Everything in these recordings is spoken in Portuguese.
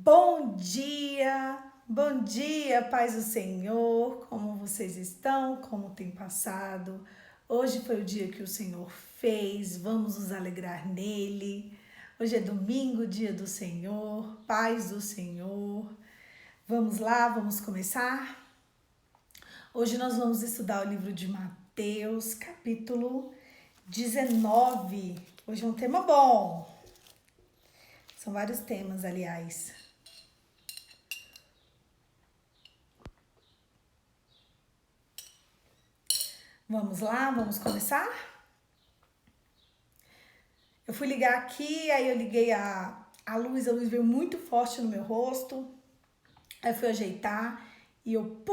Bom dia, paz do Senhor, como vocês estão, como tem passado? Hoje foi o dia que o Senhor fez, vamos nos alegrar nele. Hoje é domingo, dia do Senhor, paz do Senhor. Vamos lá, vamos começar? Hoje nós vamos estudar o livro de Mateus, capítulo 19. Hoje é um tema bom. São vários temas, aliás. Vamos lá, vamos começar? Eu fui ligar aqui, aí eu liguei a luz veio muito forte no meu rosto. Aí eu fui ajeitar e eu,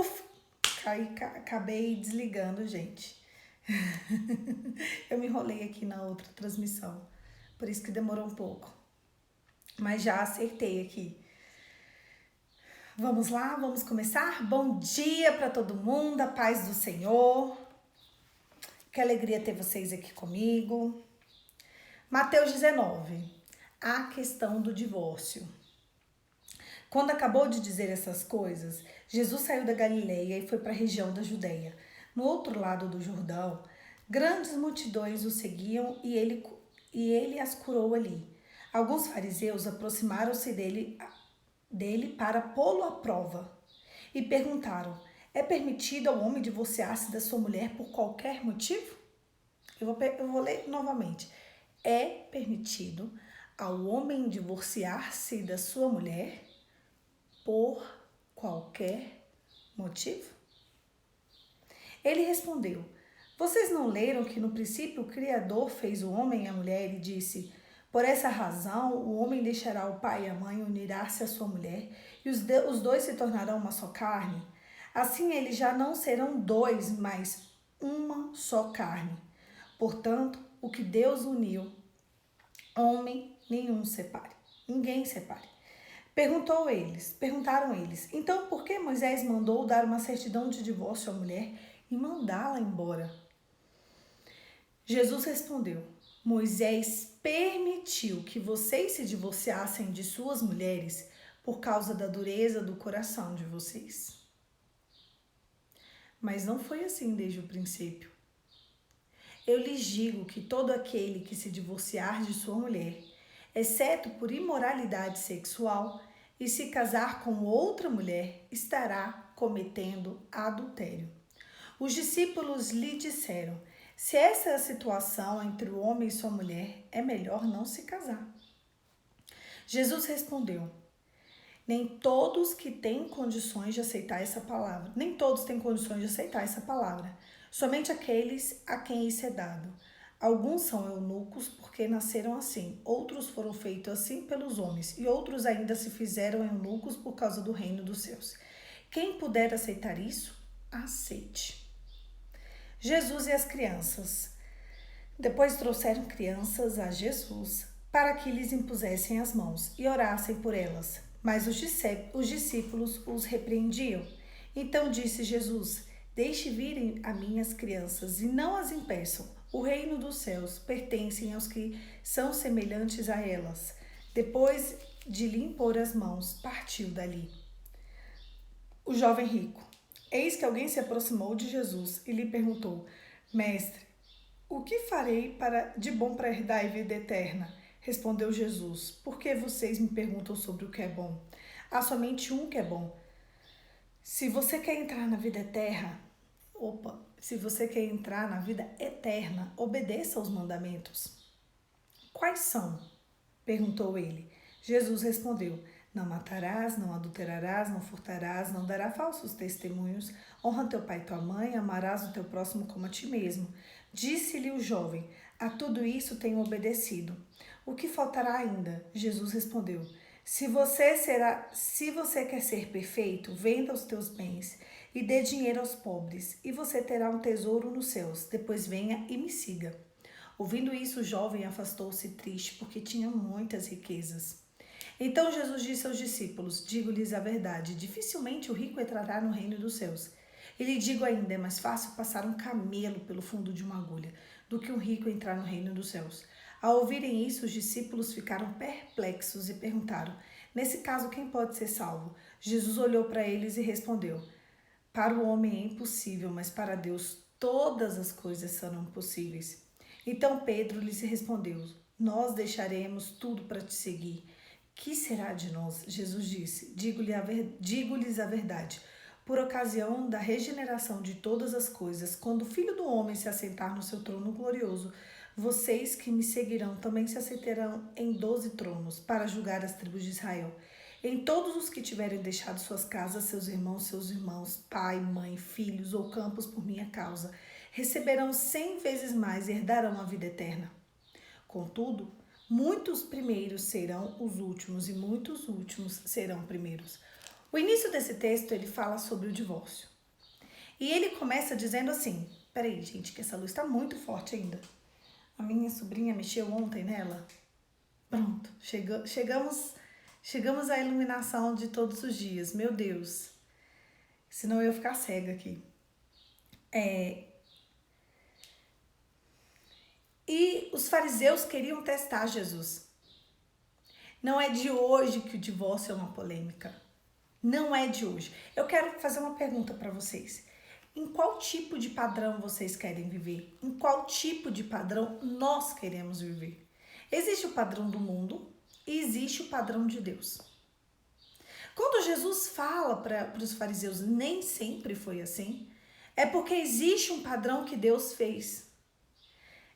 acabei desligando, gente. Eu me enrolei aqui na outra transmissão, por isso que demorou um pouco. Mas já acertei aqui. Vamos lá, vamos começar? Bom dia para todo mundo, a paz do Senhor. Que alegria ter vocês aqui comigo. Mateus 19, a questão do divórcio. Quando acabou de dizer essas coisas, Jesus saiu da Galileia e foi para a região da Judeia. No outro lado do Jordão, grandes multidões o seguiam e ele as curou ali. Alguns fariseus aproximaram-se dele para pô-lo à prova e perguntaram: é permitido ao homem divorciar-se da sua mulher por qualquer motivo? Eu vou ler novamente. É permitido ao homem divorciar-se da sua mulher por qualquer motivo? Ele respondeu: vocês não leram que no princípio o Criador fez o homem e a mulher e disse: por essa razão o homem deixará o pai e a mãe, unirá-se à sua mulher e os dois se tornarão uma só carne? Assim eles já não serão dois, mas uma só carne. Portanto, o que Deus uniu, homem nenhum separe. Ninguém separe. Perguntaram eles, então por que Moisés mandou dar uma certidão de divórcio à mulher e mandá-la embora? Jesus respondeu: Moisés permitiu que vocês se divorciassem de suas mulheres por causa da dureza do coração de vocês. Mas não foi assim desde o princípio. Eu lhes digo que todo aquele que se divorciar de sua mulher, exceto por imoralidade sexual, e se casar com outra mulher, estará cometendo adultério. Os discípulos lhe disseram: se essa é a situação entre o homem e sua mulher, é melhor não se casar. Jesus respondeu: nem todos que têm condições de aceitar essa palavra. Nem todos têm condições de aceitar essa palavra. Somente aqueles a quem isso é dado. Alguns são eunucos porque nasceram assim. Outros foram feitos assim pelos homens. E outros ainda se fizeram eunucos por causa do reino dos céus. Quem puder aceitar isso, aceite. Jesus e as crianças. Depois trouxeram crianças a Jesus para que lhes impusessem as mãos e orassem por elas. Mas os discípulos os repreendiam. Então disse Jesus: deixe virem a minhas crianças e não as impeçam. O reino dos céus pertence aos que são semelhantes a elas. Depois de lhe impor as mãos, partiu dali. O jovem rico. Eis que alguém se aproximou de Jesus e lhe perguntou: Mestre, o que farei de bom para herdar a vida eterna? Respondeu Jesus: por que vocês me perguntam sobre o que é bom? Há somente um que é bom. Se você quer entrar na vida eterna, obedeça aos mandamentos. Quais são? Perguntou ele. Jesus respondeu: não matarás, não adulterarás, não furtarás, não darás falsos testemunhos, honra teu pai e tua mãe, amarás o teu próximo como a ti mesmo. Disse-lhe o jovem: a tudo isso tenho obedecido. O que faltará ainda? Jesus respondeu: se você quer ser perfeito, venda os teus bens e dê dinheiro aos pobres, e você terá um tesouro nos céus. Depois venha e me siga. Ouvindo isso, o jovem afastou-se triste, porque tinha muitas riquezas. Então Jesus disse aos discípulos: digo-lhes a verdade, dificilmente o rico entrará no reino dos céus. E lhe digo ainda, é mais fácil passar um camelo pelo fundo de uma agulha do que um rico entrar no reino dos céus. Ao ouvirem isso, os discípulos ficaram perplexos e perguntaram: Nesse caso, quem pode ser salvo? Jesus olhou para eles e respondeu: para o homem é impossível, mas para Deus todas as coisas serão possíveis. Então Pedro lhes respondeu: nós deixaremos tudo para te seguir. Que será de nós? Jesus disse: digo-lhes a verdade. Por ocasião da regeneração de todas as coisas, quando o Filho do Homem se assentar no seu trono glorioso, vocês que me seguirão também se assentarão em 12 tronos para julgar as tribos de Israel. Em todos os que tiverem deixado suas casas, seus irmãos, pai, mãe, filhos ou campos por minha causa, receberão 100 vezes mais e herdarão a vida eterna. Contudo, muitos primeiros serão os últimos e muitos últimos serão primeiros. O início desse texto, ele fala sobre o divórcio. E ele começa dizendo assim, peraí, gente, que essa luz está muito forte ainda. A minha sobrinha mexeu ontem nela. Pronto, chegamos à iluminação de todos os dias. Meu Deus, senão eu ia ficar cega aqui. E os fariseus queriam testar Jesus. Não é de hoje que o divórcio é uma polêmica. Não é de hoje. Eu quero fazer uma pergunta para vocês. Em qual tipo de padrão vocês querem viver? Em qual tipo de padrão nós queremos viver? Existe o padrão do mundo e existe o padrão de Deus. Quando Jesus fala para os fariseus, nem sempre foi assim, é porque existe um padrão que Deus fez.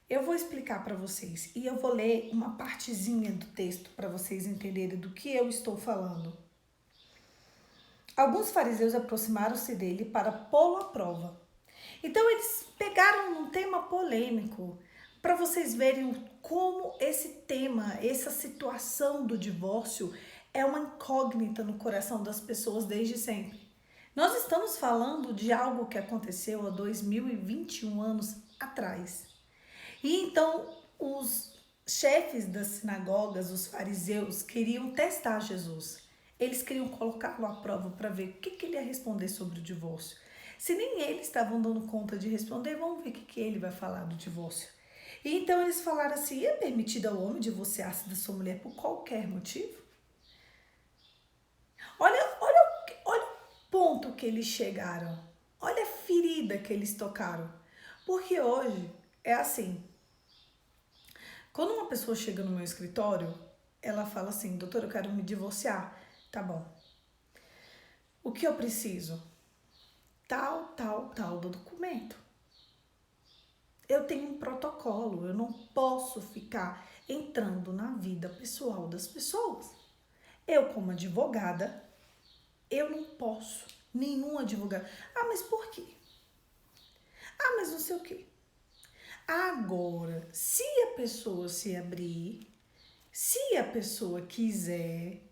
Eu vou explicar para vocês e eu vou ler uma partezinha do texto para vocês entenderem do que eu estou falando. Alguns fariseus aproximaram-se dele para pô-lo à prova. Então eles pegaram um tema polêmico para vocês verem como esse tema, essa situação do divórcio é uma incógnita no coração das pessoas desde sempre. Nós estamos falando de algo que aconteceu há 2021 anos atrás. E então os chefes das sinagogas, os fariseus, queriam testar Jesus. Eles queriam colocá-lo à prova para ver o que ele ia responder sobre o divórcio. Se nem eles estavam dando conta de responder, vamos ver o que ele vai falar do divórcio. E então eles falaram assim, é permitido ao homem divorciar-se da sua mulher por qualquer motivo? Olha o ponto que eles chegaram. Olha a ferida que eles tocaram. Porque hoje é assim. Quando uma pessoa chega no meu escritório, ela fala assim, doutor, eu quero me divorciar. Tá bom. O que eu preciso? Tal do documento. Eu tenho um protocolo, eu não posso ficar entrando na vida pessoal das pessoas. Eu, como advogada, eu não posso. Nenhum advogado. Ah, mas por quê? Ah, mas não sei o quê. Agora, se a pessoa se abrir, se a pessoa quiser,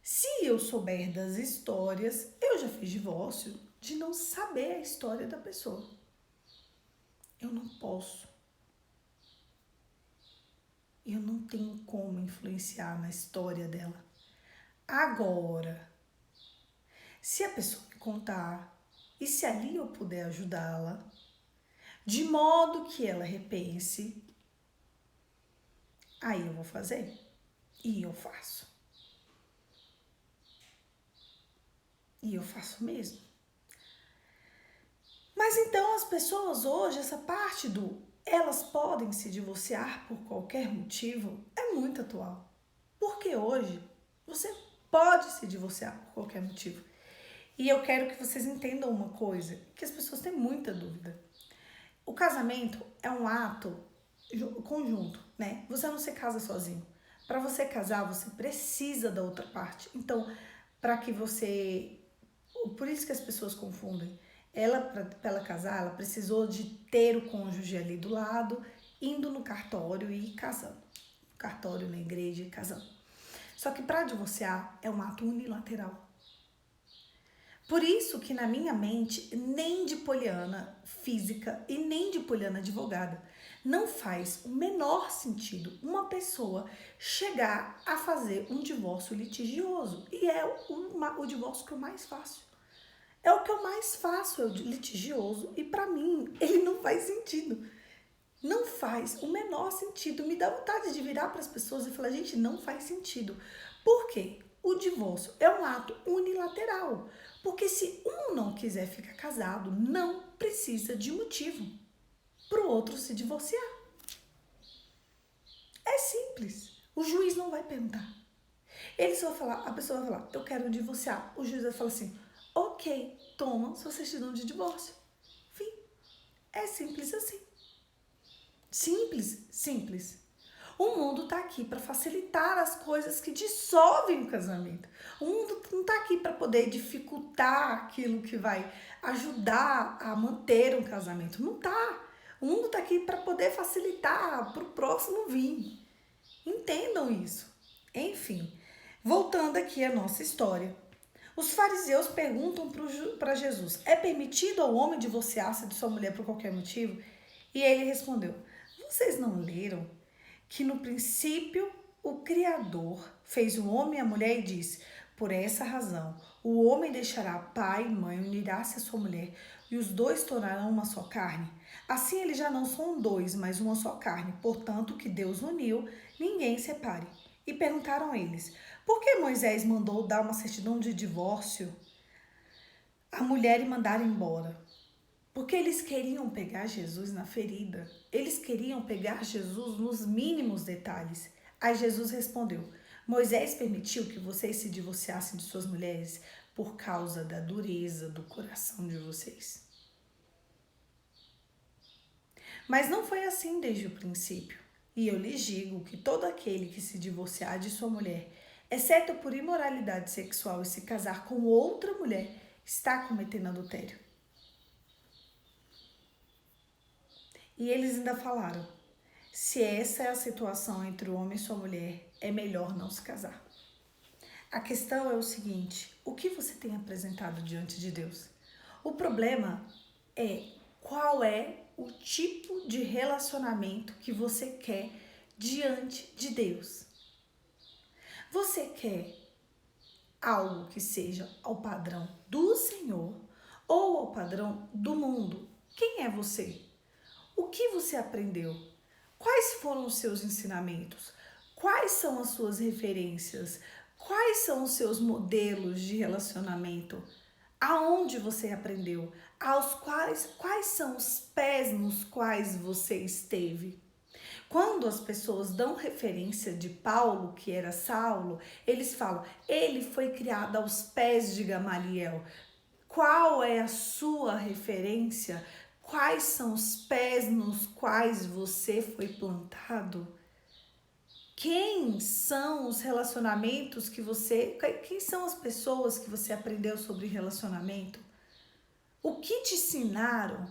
se eu souber das histórias, eu já fiz divórcio de não saber a história da pessoa. Eu não posso. Eu não tenho como influenciar na história dela. Agora, se a pessoa me contar e se ali eu puder ajudá-la, de modo que ela repense, aí eu vou fazer. E eu faço. E eu faço mesmo. Mas então as pessoas hoje, essa parte do elas podem se divorciar por qualquer motivo é muito atual. Porque hoje você pode se divorciar por qualquer motivo. E eu quero que vocês entendam uma coisa, que as pessoas têm muita dúvida. O casamento é um ato conjunto, né? Você não se casa sozinho. Para você casar, você precisa da outra parte. Então, para que você... Por isso que as pessoas confundem. Ela, para ela casar, ela precisou de ter o cônjuge ali do lado, indo no cartório e casando. Cartório, na igreja e casando. Só que para divorciar é um ato unilateral. Por isso que na minha mente, nem de poliana física e nem de poliana advogada, não faz o menor sentido uma pessoa chegar a fazer um divórcio litigioso. E é o divórcio que eu mais faço. É o que eu mais faço, é o litigioso. E para mim, ele não faz sentido. Não faz o menor sentido. Me dá vontade de virar para as pessoas e falar, gente, não faz sentido. Por quê? o divórcio é um ato unilateral. Porque se um não quiser ficar casado, não precisa de motivo para o outro se divorciar. É simples. O juiz não vai perguntar. Ele só vai falar, a pessoa vai falar, eu quero divorciar. O juiz vai falar assim, ok, toma sua certidão de divórcio. Fim. É simples assim. Simples, simples. O mundo está aqui para facilitar as coisas que dissolvem o casamento. O mundo não está aqui para poder dificultar aquilo que vai ajudar a manter um casamento. Não está. O mundo está aqui para poder facilitar para o próximo vir. Entendam isso. Enfim, voltando aqui à nossa história. Os fariseus perguntam para Jesus, é permitido ao homem divorciar-se de sua mulher por qualquer motivo? E ele respondeu, vocês não leram que no princípio o Criador fez o homem e a mulher e disse, por essa razão, o homem deixará pai e mãe, unirá-se a sua mulher e os dois tornarão uma só carne? Assim eles já não são dois, mas uma só carne. Portanto, o que Deus uniu, ninguém separe. E perguntaram eles, por que Moisés mandou dar uma certidão de divórcio à mulher e mandar embora? Porque eles queriam pegar Jesus na ferida. Eles queriam pegar Jesus nos mínimos detalhes. Aí Jesus respondeu, Moisés permitiu que vocês se divorciassem de suas mulheres por causa da dureza do coração de vocês. Mas não foi assim desde o princípio. E eu lhes digo que todo aquele que se divorciar de sua mulher, exceto por imoralidade sexual e se casar com outra mulher, está cometendo adultério. E eles ainda falaram, se essa é a situação entre o homem e sua mulher, é melhor não se casar. A questão é o seguinte, o que você tem apresentado diante de Deus? O problema é qual é o tipo de relacionamento que você quer diante de Deus. Você quer algo que seja ao padrão do Senhor ou ao padrão do mundo? Quem é você? O que você aprendeu? Quais foram os seus ensinamentos? Quais são as suas referências? Quais são os seus modelos de relacionamento? Aonde você aprendeu? Quais são os pés nos quais você esteve? Quando as pessoas dão referência de Paulo, que era Saulo, eles falam, ele foi criado aos pés de Gamaliel. Qual é a sua referência? Quais são os pés nos quais você foi plantado? Quem são os relacionamentos que você... Quem são as pessoas que você aprendeu sobre relacionamento? O que te ensinaram?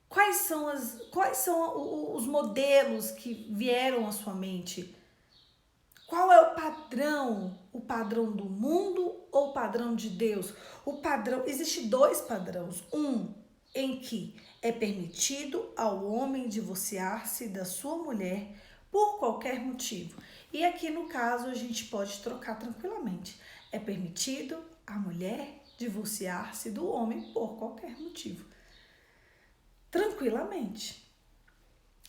Quais são os modelos que vieram à sua mente? Qual é o padrão? O padrão do mundo ou o padrão de Deus? O padrão, existe dois padrões. Um em que é permitido ao homem divorciar-se da sua mulher por qualquer motivo. E aqui no caso a gente pode trocar tranquilamente. É permitido a mulher divorciar-se do homem por qualquer motivo. Tranquilamente.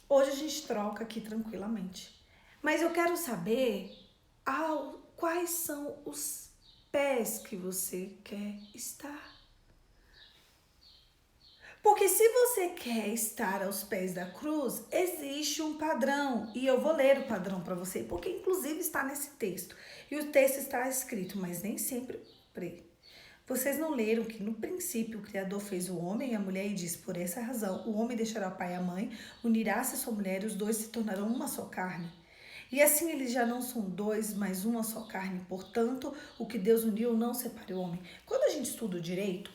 Hoje a gente troca aqui tranquilamente. Mas eu quero saber quais são os pés que você quer estar. Porque se você quer estar aos pés da cruz, existe um padrão. E eu vou ler o padrão para você, porque inclusive está nesse texto. E o texto está escrito, mas nem sempre... Vocês não leram que no princípio o Criador fez o homem e a mulher e disse, por essa razão, o homem deixará o pai e a mãe, unirá-se a sua mulher e os dois se tornarão uma só carne. E assim eles já não são dois, mas uma só carne. Portanto, o que Deus uniu não separe o homem. Quando a gente estuda o direito,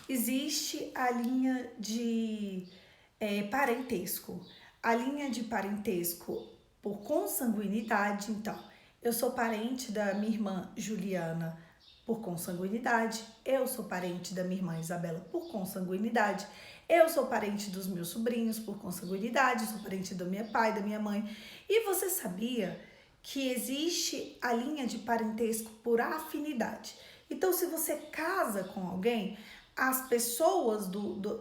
existe a linha de parentesco. A linha de parentesco por consanguinidade, então, eu sou parente da minha irmã Juliana por consanguinidade, eu sou parente da minha irmã Isabela por consanguinidade, eu sou parente dos meus sobrinhos por consanguinidade, sou parente do meu pai, da minha mãe. E você sabia que existe a linha de parentesco por afinidade? Então, se você casa com alguém, as pessoas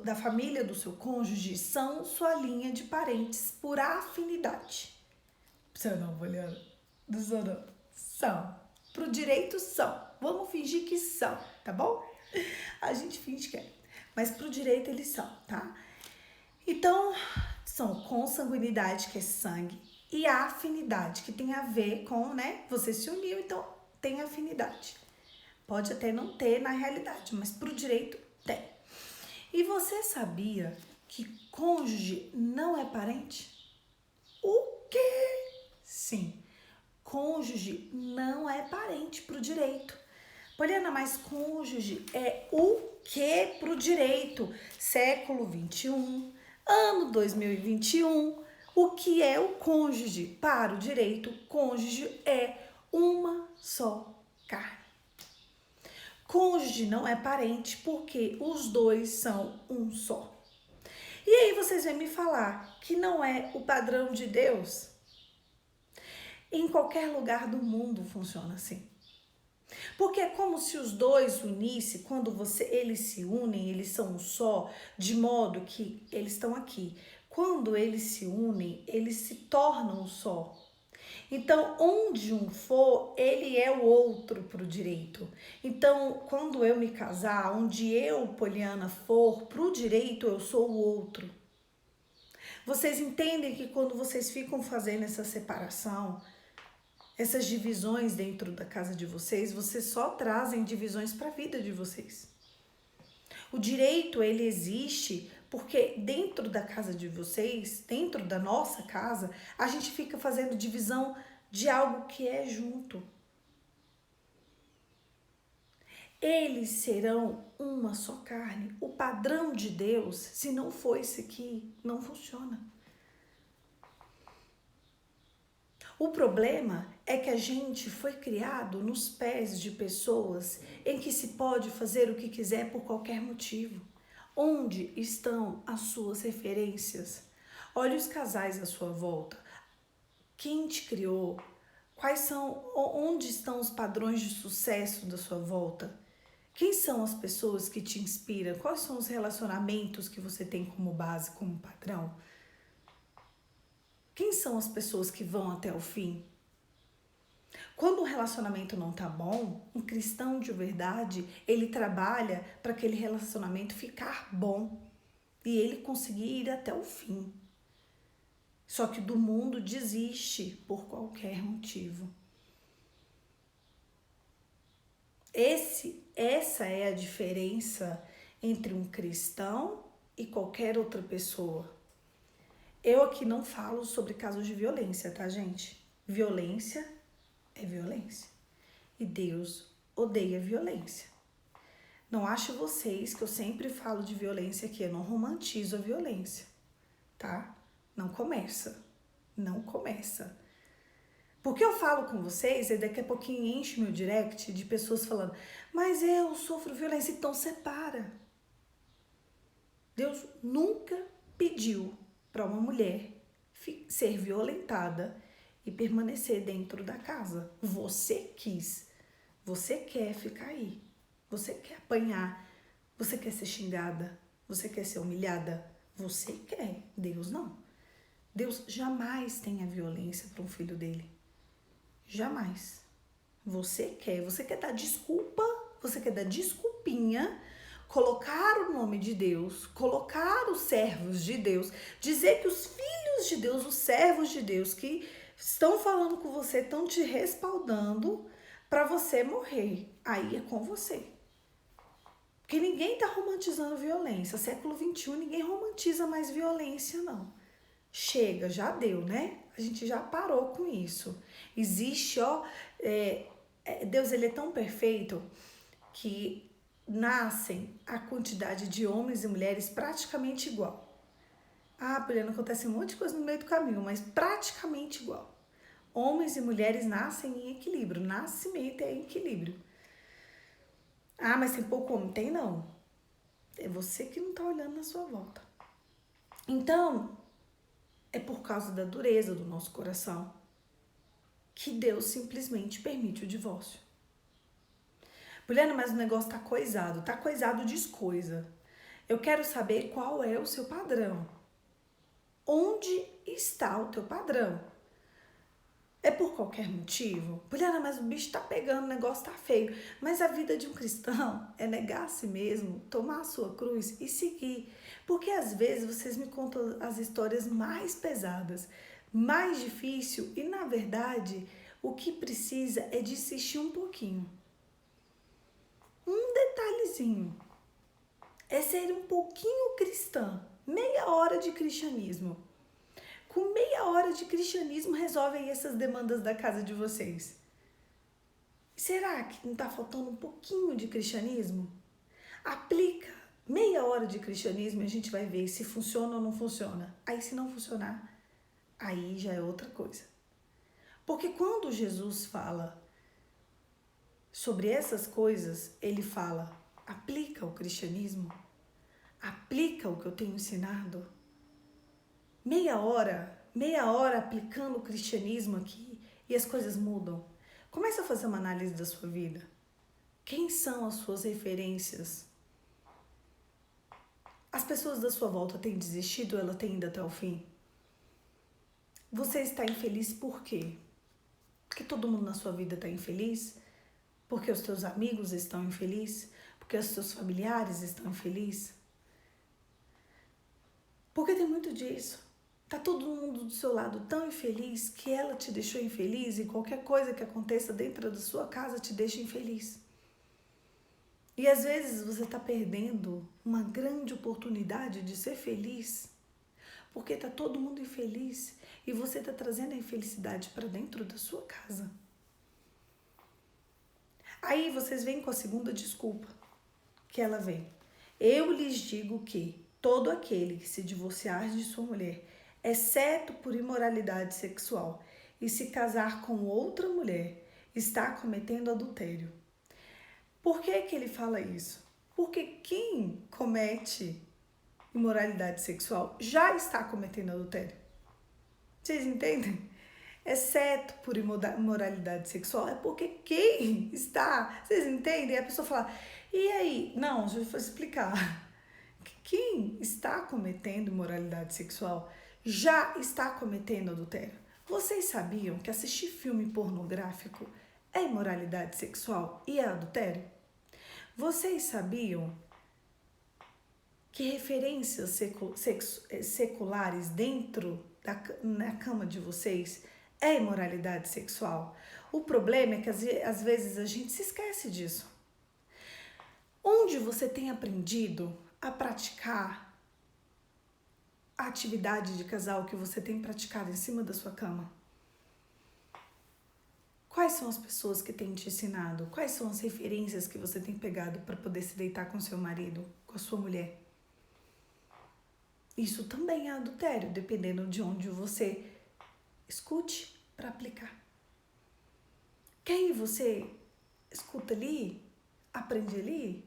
da família do seu cônjuge são sua linha de parentes por afinidade. Você não, Juliana? São. Pro direito são. Vamos fingir que são, tá bom? A gente finge que é. Mas pro direito eles são, tá? Então, são consanguinidade, que é sangue, e a afinidade, que tem a ver com, né? Você se uniu, então tem afinidade. Pode até não ter na realidade, mas pro direito tem. E você sabia que cônjuge não é parente? O quê? Sim, cônjuge não é parente pro direito. Poliana, mas cônjuge é o que pro direito? Século 21, ano 2021. O que é o cônjuge? Para o direito, cônjuge é uma só carne. Cônjuge não é parente porque os dois são um só. E aí vocês vêm me falar que não é o padrão de Deus? Em qualquer lugar do mundo funciona assim. Porque é como se os dois unissem, quando eles se unem, eles são um só, de modo que eles estão aqui. Quando eles se unem, eles se tornam um só. Então, onde um for, ele é o outro para o direito. Então, quando eu me casar, onde eu, Poliana, for para o direito, eu sou o outro. Vocês entendem que quando vocês ficam fazendo essa separação, essas divisões dentro da casa de vocês só trazem divisões para a vida de vocês. O direito, ele existe porque dentro da casa de vocês, dentro da nossa casa, a gente fica fazendo divisão de algo que é junto. Eles serão uma só carne. O padrão de Deus, se não for esse aqui, não funciona. O problema é que a gente foi criado nos pés de pessoas em que se pode fazer o que quiser por qualquer motivo. Onde estão as suas referências? Olhe os casais à sua volta. Quem te criou? Onde estão os padrões de sucesso da sua volta? Quem são as pessoas que te inspiram? Quais são os relacionamentos que você tem como base, como padrão? Quem são as pessoas que vão até o fim? Quando o relacionamento não tá bom, um cristão de verdade, ele trabalha para aquele relacionamento ficar bom e ele conseguir ir até o fim. Só que do mundo desiste por qualquer motivo. Essa é a diferença entre um cristão e qualquer outra pessoa. Eu aqui não falo sobre casos de violência, tá, gente? Violência é violência. E Deus odeia violência. Não acho vocês que eu sempre falo de violência aqui, eu não romantizo a violência, tá? Não começa. Não começa. Porque eu falo com vocês e daqui a pouquinho enche meu direct de pessoas falando, mas eu sofro violência, então separa. Deus nunca pediu para uma mulher ser violentada e permanecer dentro da casa. Você quis. Você quer ficar aí. Você quer apanhar. Você quer ser xingada. Você quer ser humilhada. Você quer. Deus não. Deus jamais tem a violência para um filho dele. Jamais. Você quer dar desculpa, você quer dar desculpinha, colocar o nome de Deus, colocar os servos de Deus, dizer que os filhos de Deus, os servos de Deus que estão falando com você, estão te respaldando para você morrer. Aí é com você. Porque ninguém tá romantizando violência. Século 21, ninguém romantiza mais violência, não. Chega, já deu, né? A gente já parou com isso. Existe, Deus, ele é tão perfeito que nascem a quantidade de homens e mulheres praticamente igual. Ah, Poliana, acontece um monte de coisa no meio do caminho, mas praticamente igual. Homens e mulheres nascem em equilíbrio, nascimento é em equilíbrio. Ah, mas tem pouco homem? Tem não. É você que não tá olhando na sua volta. Então, é por causa da dureza do nosso coração que Deus simplesmente permite o divórcio. Poliana, mas o negócio tá coisado diz coisa. Eu quero saber qual é o seu padrão. Onde está o teu padrão? É por qualquer motivo? Juliana, mas o bicho tá pegando, o negócio tá feio. Mas a vida de um cristão é negar a si mesmo, tomar a sua cruz e seguir. Porque às vezes vocês me contam as histórias mais pesadas, mais difícil e na verdade o que precisa é de insistir um pouquinho. Um detalhezinho é ser um pouquinho cristã, meia hora de cristianismo. Com meia hora de cristianismo resolvem essas demandas da casa de vocês. Será que não está faltando um pouquinho de cristianismo? Aplica meia hora de cristianismo e a gente vai ver se funciona ou não funciona. Aí se não funcionar, aí já é outra coisa. Porque quando Jesus fala sobre essas coisas, ele fala, aplica o cristianismo, aplica o que eu tenho ensinado. Meia hora aplicando o cristianismo aqui e as coisas mudam. Comece a fazer uma análise da sua vida. Quem são as suas referências? As pessoas da sua volta têm desistido ou ela tem ido até o fim? Você está infeliz por quê? Porque todo mundo na sua vida está infeliz? Porque os teus amigos estão infelizes? Porque os teus familiares estão infelizes? Porque tem muito disso. Tá todo mundo do seu lado tão infeliz que ela te deixou infeliz e qualquer coisa que aconteça dentro da sua casa te deixa infeliz. E às vezes você tá perdendo uma grande oportunidade de ser feliz porque tá todo mundo infeliz e você tá trazendo a infelicidade para dentro da sua casa. Aí vocês vêm com a segunda desculpa que ela vem. Eu lhes digo que todo aquele que se divorciar de sua mulher, exceto por imoralidade sexual, e se casar com outra mulher, está cometendo adultério. Por que que ele fala isso? Porque quem comete imoralidade sexual já está cometendo adultério. Vocês entendem? Exceto por imoralidade sexual, é porque quem está, vocês entendem? A pessoa fala, e aí? Não, deixa eu explicar. Quem está cometendo imoralidade sexual já está cometendo adultério. Vocês sabiam que assistir filme pornográfico é imoralidade sexual e é adultério? Vocês sabiam que referências seculares dentro na cama de vocês é imoralidade sexual? O problema é que às vezes a gente se esquece disso. Onde você tem aprendido a praticar a atividade de casal que você tem praticado em cima da sua cama? Quais são as pessoas que têm te ensinado? Quais são as referências que você tem pegado para poder se deitar com seu marido, com a sua mulher? Isso também é adultério, dependendo de onde você escute para aplicar. Quem você escuta ali, aprende ali,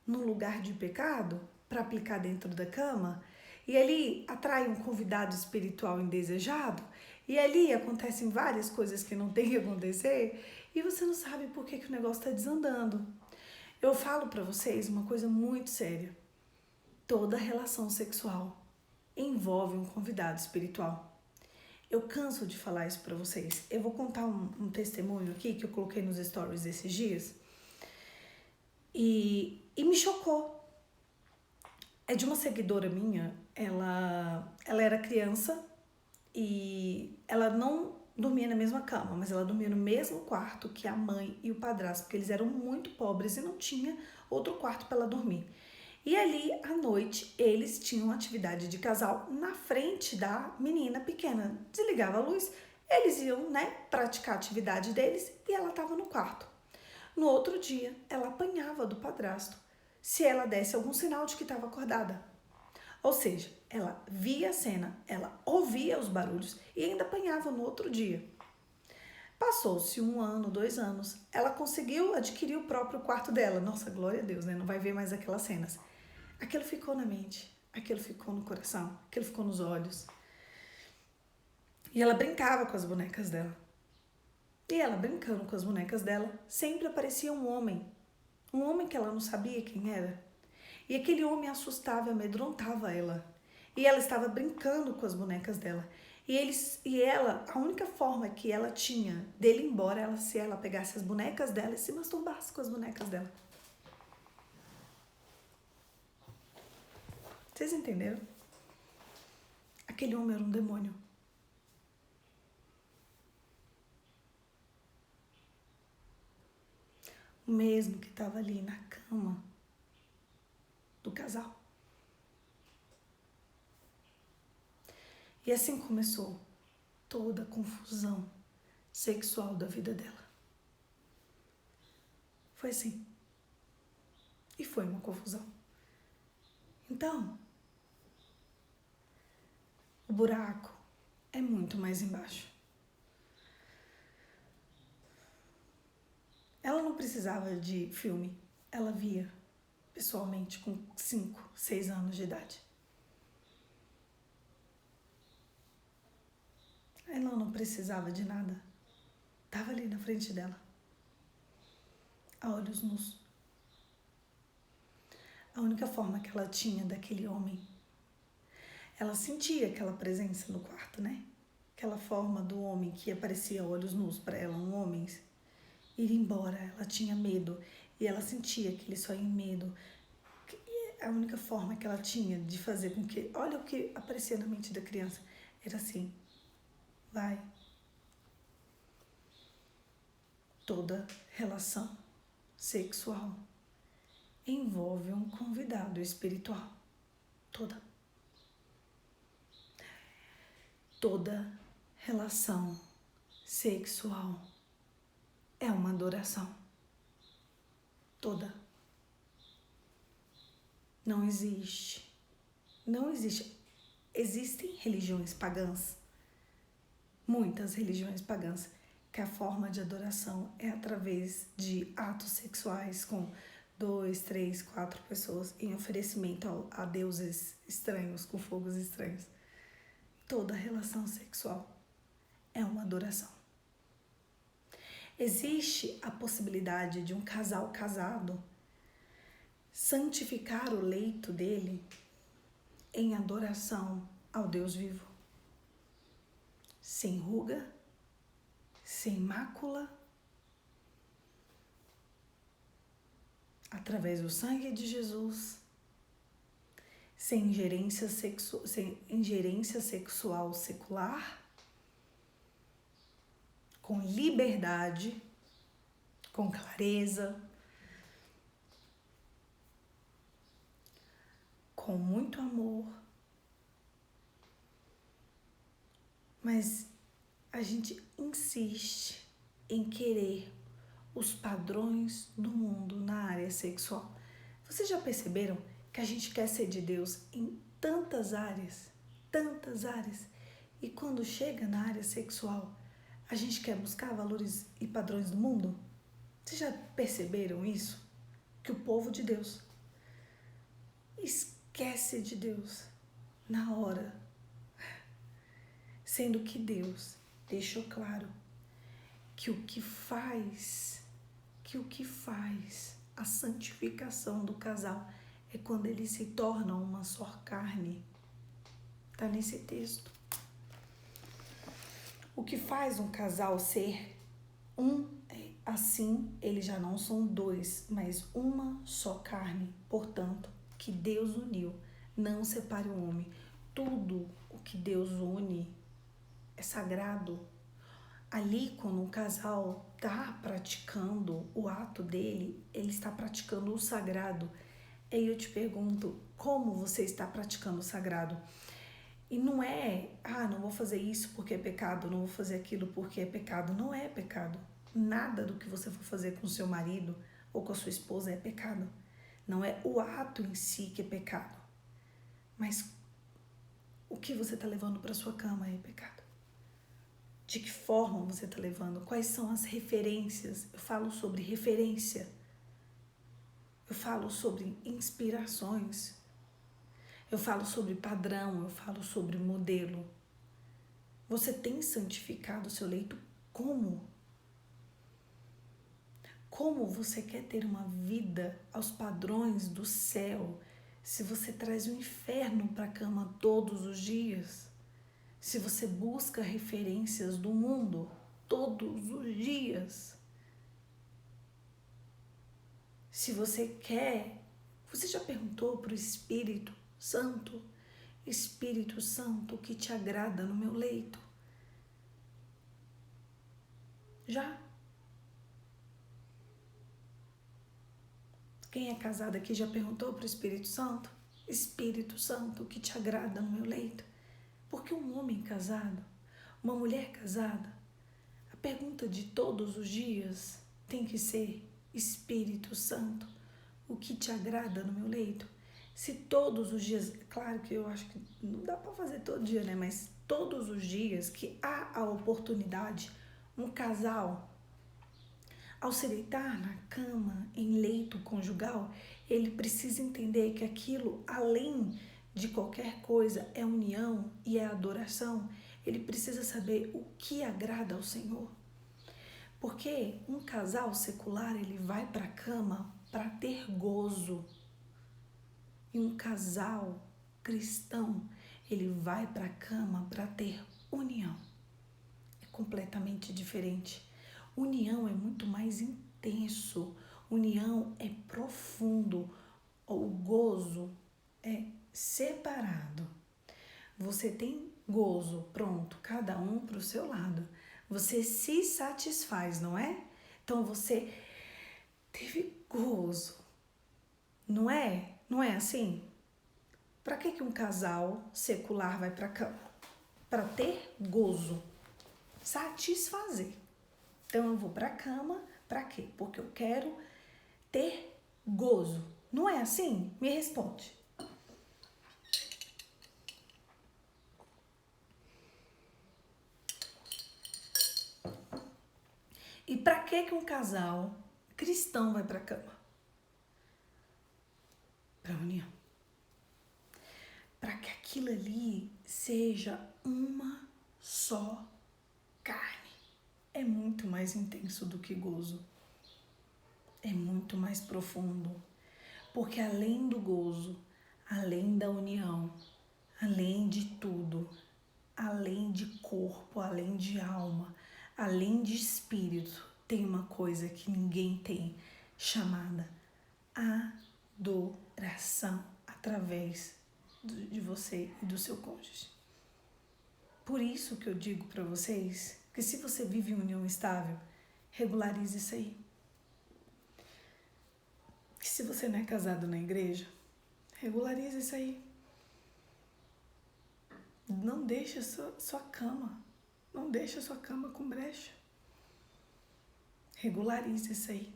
num lugar de pecado, para aplicar dentro da cama, e ali atrai um convidado espiritual indesejado, e ali acontecem várias coisas que não tem que acontecer, e você não sabe por que o negócio está desandando. Eu falo para vocês uma coisa muito séria. Toda relação sexual envolve um convidado espiritual. Eu canso de falar isso para vocês. Eu vou contar um testemunho aqui que eu coloquei nos stories esses dias e me chocou. É de uma seguidora minha. Ela era criança e ela não dormia na mesma cama, mas ela dormia no mesmo quarto que a mãe e o padrasto, porque eles eram muito pobres e não tinha outro quarto para ela dormir. E ali, à noite, eles tinham atividade de casal na frente da menina pequena. Desligava a luz, eles iam, praticar a atividade deles e ela estava no quarto. No outro dia, ela apanhava do padrasto se ela desse algum sinal de que estava acordada. Ou seja, ela via a cena, ela ouvia os barulhos e ainda apanhava no outro dia. Passou-se 1 ano, 2 anos, ela conseguiu adquirir o próprio quarto dela. Nossa, glória a Deus, não vai ver mais aquelas cenas. Aquilo ficou na mente, aquilo ficou no coração, aquilo ficou nos olhos. E ela brincava com as bonecas dela. E ela brincando com as bonecas dela, sempre aparecia um homem que ela não sabia quem era. E aquele homem assustava e amedrontava ela. E ela estava brincando com as bonecas dela. E ela, a única forma que ela tinha dele ir embora era se ela pegasse as bonecas dela e se masturbasse com as bonecas dela. Vocês entenderam? Aquele homem era um demônio. O mesmo que estava ali na cama do casal. E assim começou toda a confusão sexual da vida dela. Foi assim. E foi uma confusão. Então, o buraco é muito mais embaixo. Ela não precisava de filme. Ela via pessoalmente com 5, 6 anos de idade. Ela não precisava de nada. Estava ali na frente dela. A olhos nus. A única forma que ela tinha daquele homem, ela sentia aquela presença no quarto, né? Aquela forma do homem que aparecia a olhos nus para ela, um homem ir embora. Ela tinha medo e ela sentia que ele só ia em medo. E a única forma que ela tinha de fazer com que, olha o que aparecia na mente da criança, era assim: vai. Toda relação sexual envolve um convidado espiritual. Toda relação sexual é uma adoração. Toda. Não existe. Existem religiões pagãs, muitas religiões pagãs, que a forma de adoração é através de atos sexuais com 2, 3, 4 pessoas em oferecimento a deuses estranhos, com fogos estranhos. Toda relação sexual é uma adoração. Existe a possibilidade de um casal casado santificar o leito dele em adoração ao Deus vivo, sem ruga, sem mácula, através do sangue de Jesus, sem ingerência sexual secular, com liberdade, com clareza, com muito amor. Mas a gente insiste em querer os padrões do mundo na área sexual. Vocês já perceberam que a gente quer ser de Deus em tantas áreas, e quando chega na área sexual, a gente quer buscar valores e padrões do mundo? Vocês já perceberam isso? Que o povo de Deus esquece de Deus na hora, sendo que Deus deixou claro que o que faz a santificação do casal é quando eles se tornam uma só carne. Está nesse texto. O que faz um casal ser um, assim eles já não são dois, mas uma só carne. Portanto, que Deus uniu, não separe o homem. Tudo o que Deus une é sagrado. Ali, quando um casal está praticando o ato dele, ele está praticando o sagrado. Aí eu te pergunto, como você está praticando o sagrado? E não é, não vou fazer isso porque é pecado, não vou fazer aquilo porque é pecado. Não é pecado. Nada do que você for fazer com seu marido ou com a sua esposa é pecado. Não é o ato em si que é pecado, mas o que você está levando para sua cama é pecado. De que forma você está levando? Quais são as referências? Eu falo sobre referência. Eu falo sobre inspirações. Eu falo sobre padrão. Eu falo sobre modelo. Você tem santificado o seu leito como? Como você quer ter uma vida aos padrões do céu se você traz o inferno para a cama todos os dias? se você busca referências do mundo todos os dias, se você quer, você já perguntou para o Espírito Santo, Espírito Santo, o que te agrada no meu leito? Já? Quem é casado aqui já perguntou para o Espírito Santo? Espírito Santo, o que te agrada no meu leito? Porque um homem casado, uma mulher casada, a pergunta de todos os dias tem que ser: Espírito Santo, o que te agrada no meu leito? Se todos os dias, claro que eu acho que não dá para fazer todo dia, né? Mas todos os dias que há a oportunidade, um casal, ao se deitar na cama, em leito conjugal, ele precisa entender que aquilo, além de qualquer coisa, é união e é adoração. Ele precisa saber o que agrada ao Senhor. Porque um casal secular, ele vai para a cama para ter gozo. E um casal cristão, ele vai para a cama para ter união. É completamente diferente. União é muito mais intenso. União é profundo. O gozo é separado. Você tem gozo, pronto, cada um para o seu lado. Você se satisfaz, não é? Então você teve gozo, não é? Não é assim? Para que um casal secular vai para a cama? Para ter gozo, satisfazer. Então eu vou para a cama, para quê? Porque eu quero ter gozo. Não é assim? Me responde. E para que um casal cristão vai para a cama? Para união. Para que aquilo ali seja uma só carne. É muito mais intenso do que gozo. É muito mais profundo. Porque além do gozo, além da união, além de tudo, além de corpo, além de alma, além de espírito, tem uma coisa que ninguém tem, chamada adoração, através de você e do seu cônjuge. Por isso que eu digo para vocês que se você vive em união estável, regularize isso aí. Que se você não é casado na igreja, regularize isso aí. Não deixa sua cama, não deixa sua cama com brecha. Regularize isso aí.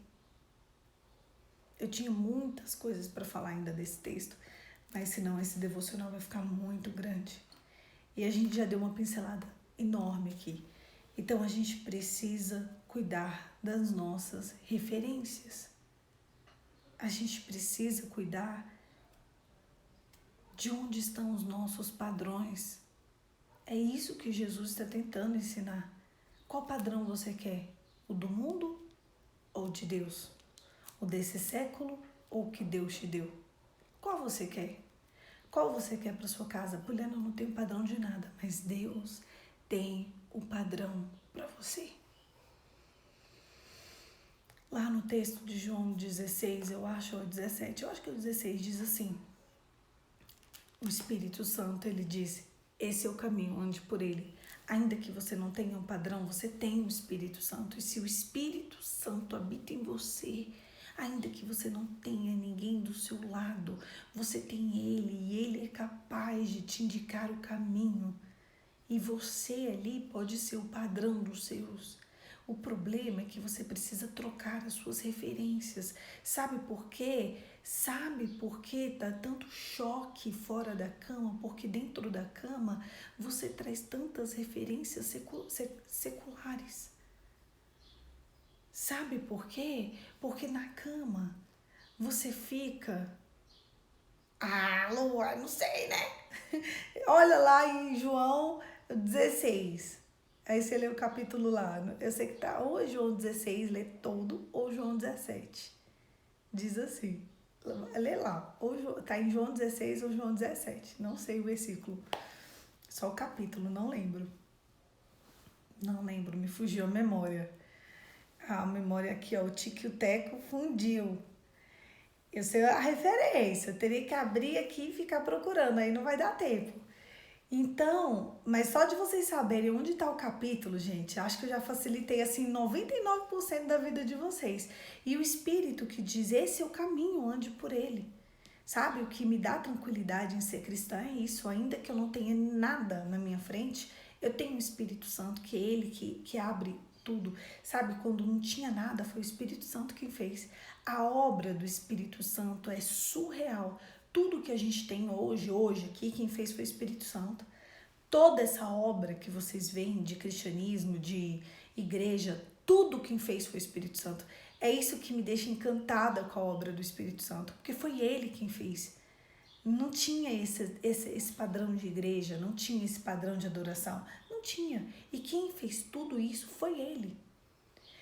Eu tinha muitas coisas para falar ainda desse texto, mas senão esse devocional vai ficar muito grande. E a gente já deu uma pincelada enorme aqui. Então a gente precisa cuidar das nossas referências. A gente precisa cuidar de onde estão os nossos padrões. É isso que Jesus está tentando ensinar. Qual padrão você quer? O do mundo ou de Deus? O desse século ou o que Deus te deu? Qual você quer? Qual você quer para sua casa? Poliana, não tem padrão de nada, mas Deus tem o padrão para você. Lá no texto de João 16, eu acho, ou 17, eu acho que é o 16, diz assim: o Espírito Santo, ele diz, esse é o caminho, ande por ele. Ainda que você não tenha um padrão, você tem o Espírito Santo. E se o Espírito Santo habita em você, ainda que você não tenha ninguém do seu lado, você tem ele e ele é capaz de te indicar o caminho. E você ali pode ser o padrão dos seus. O problema é que você precisa trocar as suas referências. Sabe por quê? Sabe por que tá tanto choque fora da cama? Porque dentro da cama você traz tantas referências seculares. Sabe por quê? Porque na cama você fica... Ah, Lua, não sei, né? Olha lá em João 16. Aí você lê o capítulo lá. Eu sei que tá ou João 16, lê todo, ou João 17. Diz assim. Lê lá. Ou tá em João 16 ou João 17. Não sei o versículo. Só o capítulo, não lembro. Não lembro, me fugiu a memória. A memória aqui, ó, o Tico e o Teco fundiu. Eu sei a referência, eu teria que abrir aqui e ficar procurando, aí não vai dar tempo. Então, mas só de vocês saberem onde está o capítulo, gente, acho que eu já facilitei assim 99% da vida de vocês. E o Espírito que diz, esse é o caminho, ande por ele. Sabe, o que me dá tranquilidade em ser cristã é isso, ainda que eu não tenha nada na minha frente, eu tenho o Espírito Santo, que é ele que abre tudo. Sabe, quando não tinha nada, foi o Espírito Santo quem fez. A obra do Espírito Santo é surreal. Tudo que a gente tem hoje aqui, quem fez foi o Espírito Santo. Toda essa obra que vocês veem de cristianismo, de igreja, tudo quem fez foi o Espírito Santo. É isso que me deixa encantada com a obra do Espírito Santo, porque foi ele quem fez. Não tinha esse padrão de igreja, não tinha esse padrão de adoração, não tinha. E quem fez tudo isso foi ele.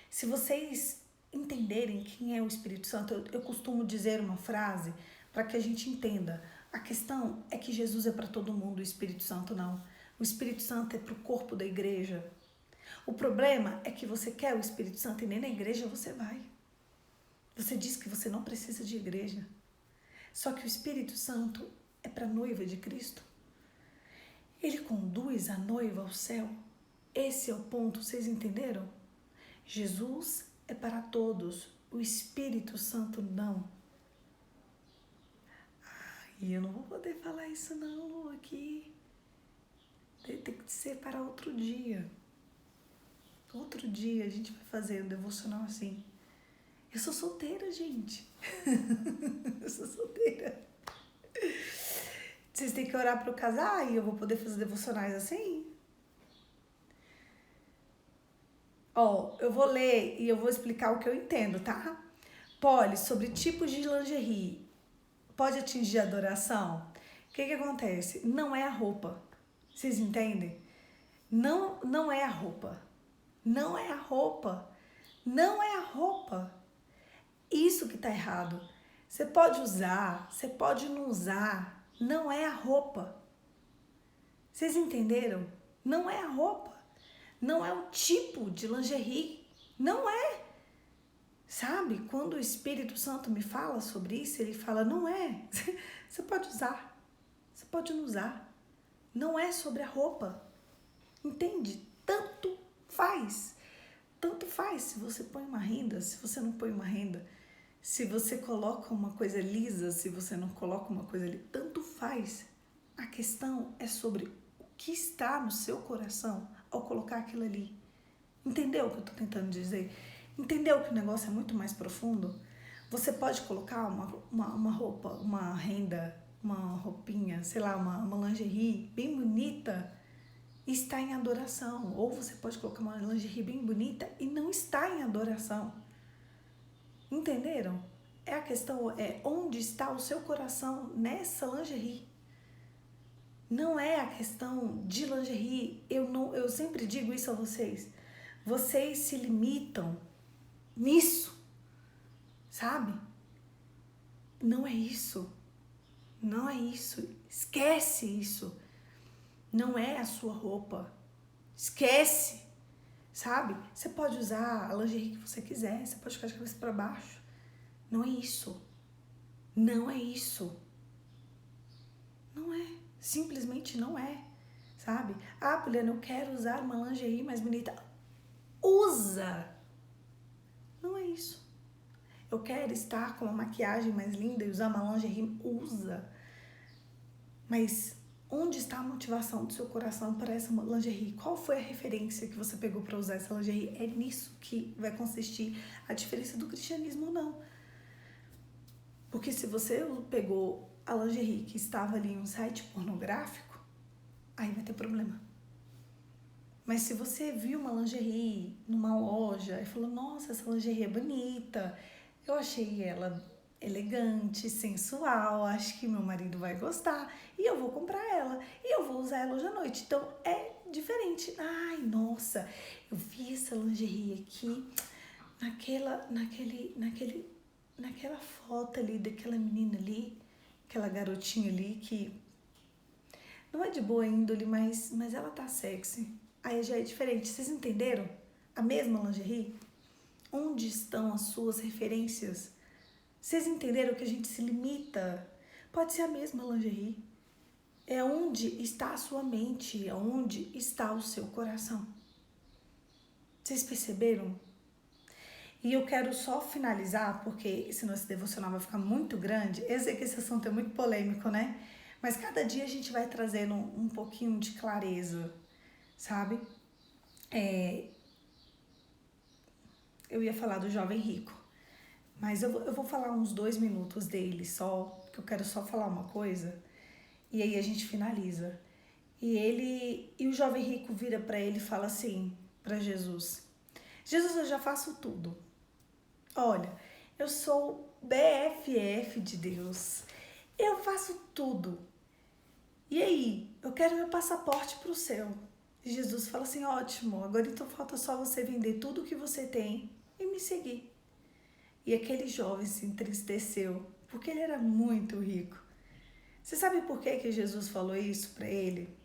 Se vocês entenderem quem é o Espírito Santo, eu costumo dizer uma frase para que a gente entenda. A questão é que Jesus é para todo mundo, o Espírito Santo não. O Espírito Santo é para o corpo da igreja. O problema é que você quer o Espírito Santo e nem na igreja você vai. Você diz que você não precisa de igreja. Só que o Espírito Santo é para a noiva de Cristo. Ele conduz a noiva ao céu. Esse é o ponto, vocês entenderam? Jesus é para todos, o Espírito Santo não. E eu não vou poder falar isso não, Lu, aqui. Tem que ser para outro dia. Outro dia a gente vai fazer um devocional assim. Eu sou solteira, gente. Eu sou solteira. Vocês têm que orar para eu casar e eu vou poder fazer devocionais assim? Ó, eu vou ler e eu vou explicar o que eu entendo, tá? Poli, sobre tipos de lingerie. Pode atingir a adoração? O que acontece? Não é a roupa. Vocês entendem? Não é a roupa. Não é a roupa. Não é a roupa. Isso que tá errado. Você pode usar, você pode não usar. Não é a roupa. Vocês entenderam? Não é a roupa. Não é o tipo de lingerie. Não é. Sabe? Quando o Espírito Santo me fala sobre isso, ele fala, não é. Você pode usar. Você pode não usar. Não é sobre a roupa. Entende? Tanto faz. Tanto faz se você põe uma renda, se você não põe uma renda. Se você coloca uma coisa lisa, se você não coloca uma coisa lisa. Tanto faz. A questão é sobre o que está no seu coração ao colocar aquilo ali. Entendeu o que eu estou tentando dizer? Entendeu que o negócio é muito mais profundo? Você pode colocar uma roupa, uma renda, uma roupinha, sei lá, uma lingerie bem bonita e está em adoração. Ou você pode colocar uma lingerie bem bonita e não está em adoração. Entenderam? A questão é onde está o seu coração nessa lingerie. Não é a questão de lingerie. Eu sempre digo isso a vocês. Vocês se limitam nisso, sabe? Não é isso. Não é isso. Esquece isso. Não é a sua roupa. Esquece. Sabe? Você pode usar a lingerie que você quiser. Você pode ficar de cabeça para baixo. Não é isso. Não é isso. Não é. Simplesmente não é. Sabe? Ah, Poliana, eu quero usar uma lingerie mais bonita. Usa! Não é isso. Eu quero estar com uma maquiagem mais linda e usar uma lingerie. Usa. Mas onde está a motivação do seu coração para essa lingerie? Qual foi a referência que você pegou para usar essa lingerie? É nisso que vai consistir a diferença do cristianismo ou não. Porque se você pegou a lingerie que estava ali em um site pornográfico, aí vai ter problema. Mas se você viu uma lingerie numa loja e falou, nossa, essa lingerie é bonita, eu achei ela elegante, sensual, acho que meu marido vai gostar e eu vou comprar ela e eu vou usar ela hoje à noite. Então é diferente. Ai, nossa, eu vi essa lingerie aqui naquela foto ali daquela menina ali, aquela garotinha ali que não é de boa índole, mas ela tá sexy. Aí já é diferente. Vocês entenderam? A mesma lingerie? Onde estão as suas referências? Vocês entenderam que a gente se limita? Pode ser a mesma lingerie. É onde está a sua mente, é onde está o seu coração. Vocês perceberam? E eu quero só finalizar, porque senão esse devocional vai ficar muito grande. Eu sei que esse assunto é muito polêmico, né? Mas cada dia a gente vai trazendo um pouquinho de clareza, sabe? Eu ia falar do jovem rico, mas eu vou falar uns 2 minutos dele só, porque eu quero só falar uma coisa, e aí a gente finaliza. E o jovem rico vira para ele e fala assim, para Jesus: Jesus, eu já faço tudo. Olha, eu sou BFF de Deus. Eu faço tudo. E aí, eu quero meu passaporte para o céu. E Jesus fala assim, ótimo, agora então falta só você vender tudo que você tem e me seguir. E aquele jovem se entristeceu, porque ele era muito rico. Você sabe por que Jesus falou isso para ele?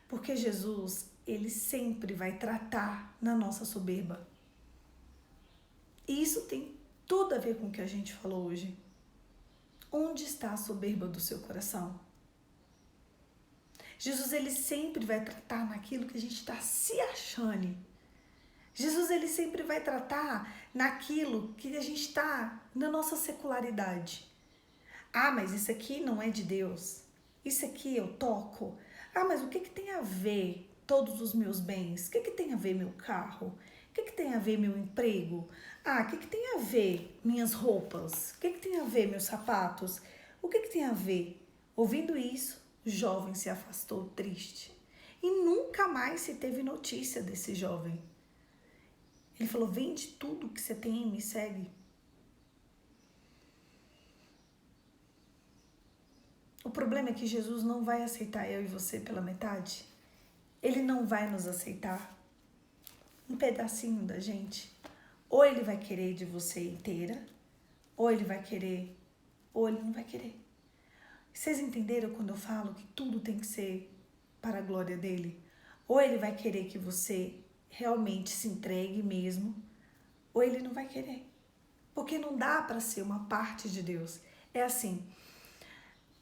Porque Jesus, ele sempre vai tratar na nossa soberba. E isso tem tudo a ver com o que a gente falou hoje. Onde está a soberba do seu coração? Jesus, ele sempre vai tratar naquilo que a gente está se achando. Jesus, ele sempre vai tratar naquilo que a gente está na nossa secularidade. Ah, mas isso aqui não é de Deus. Isso aqui eu toco. Ah, mas o que tem a ver todos os meus bens? O que tem a ver meu carro? O que tem a ver meu emprego? Ah, o que tem a ver minhas roupas? O que tem a ver meus sapatos? O que tem a ver? Ouvindo isso, o jovem se afastou triste. E nunca mais se teve notícia desse jovem. Ele falou, vende tudo que você tem e me segue. O problema é que Jesus não vai aceitar eu e você pela metade. Ele não vai nos aceitar um pedacinho da gente. Ou ele vai querer de você inteira, ou ele vai querer, ou ele não vai querer. Vocês entenderam quando eu falo que tudo tem que ser para a glória dele? Ou ele vai querer que você realmente se entregue mesmo, ou ele não vai querer. Porque não dá para ser uma parte de Deus. É assim,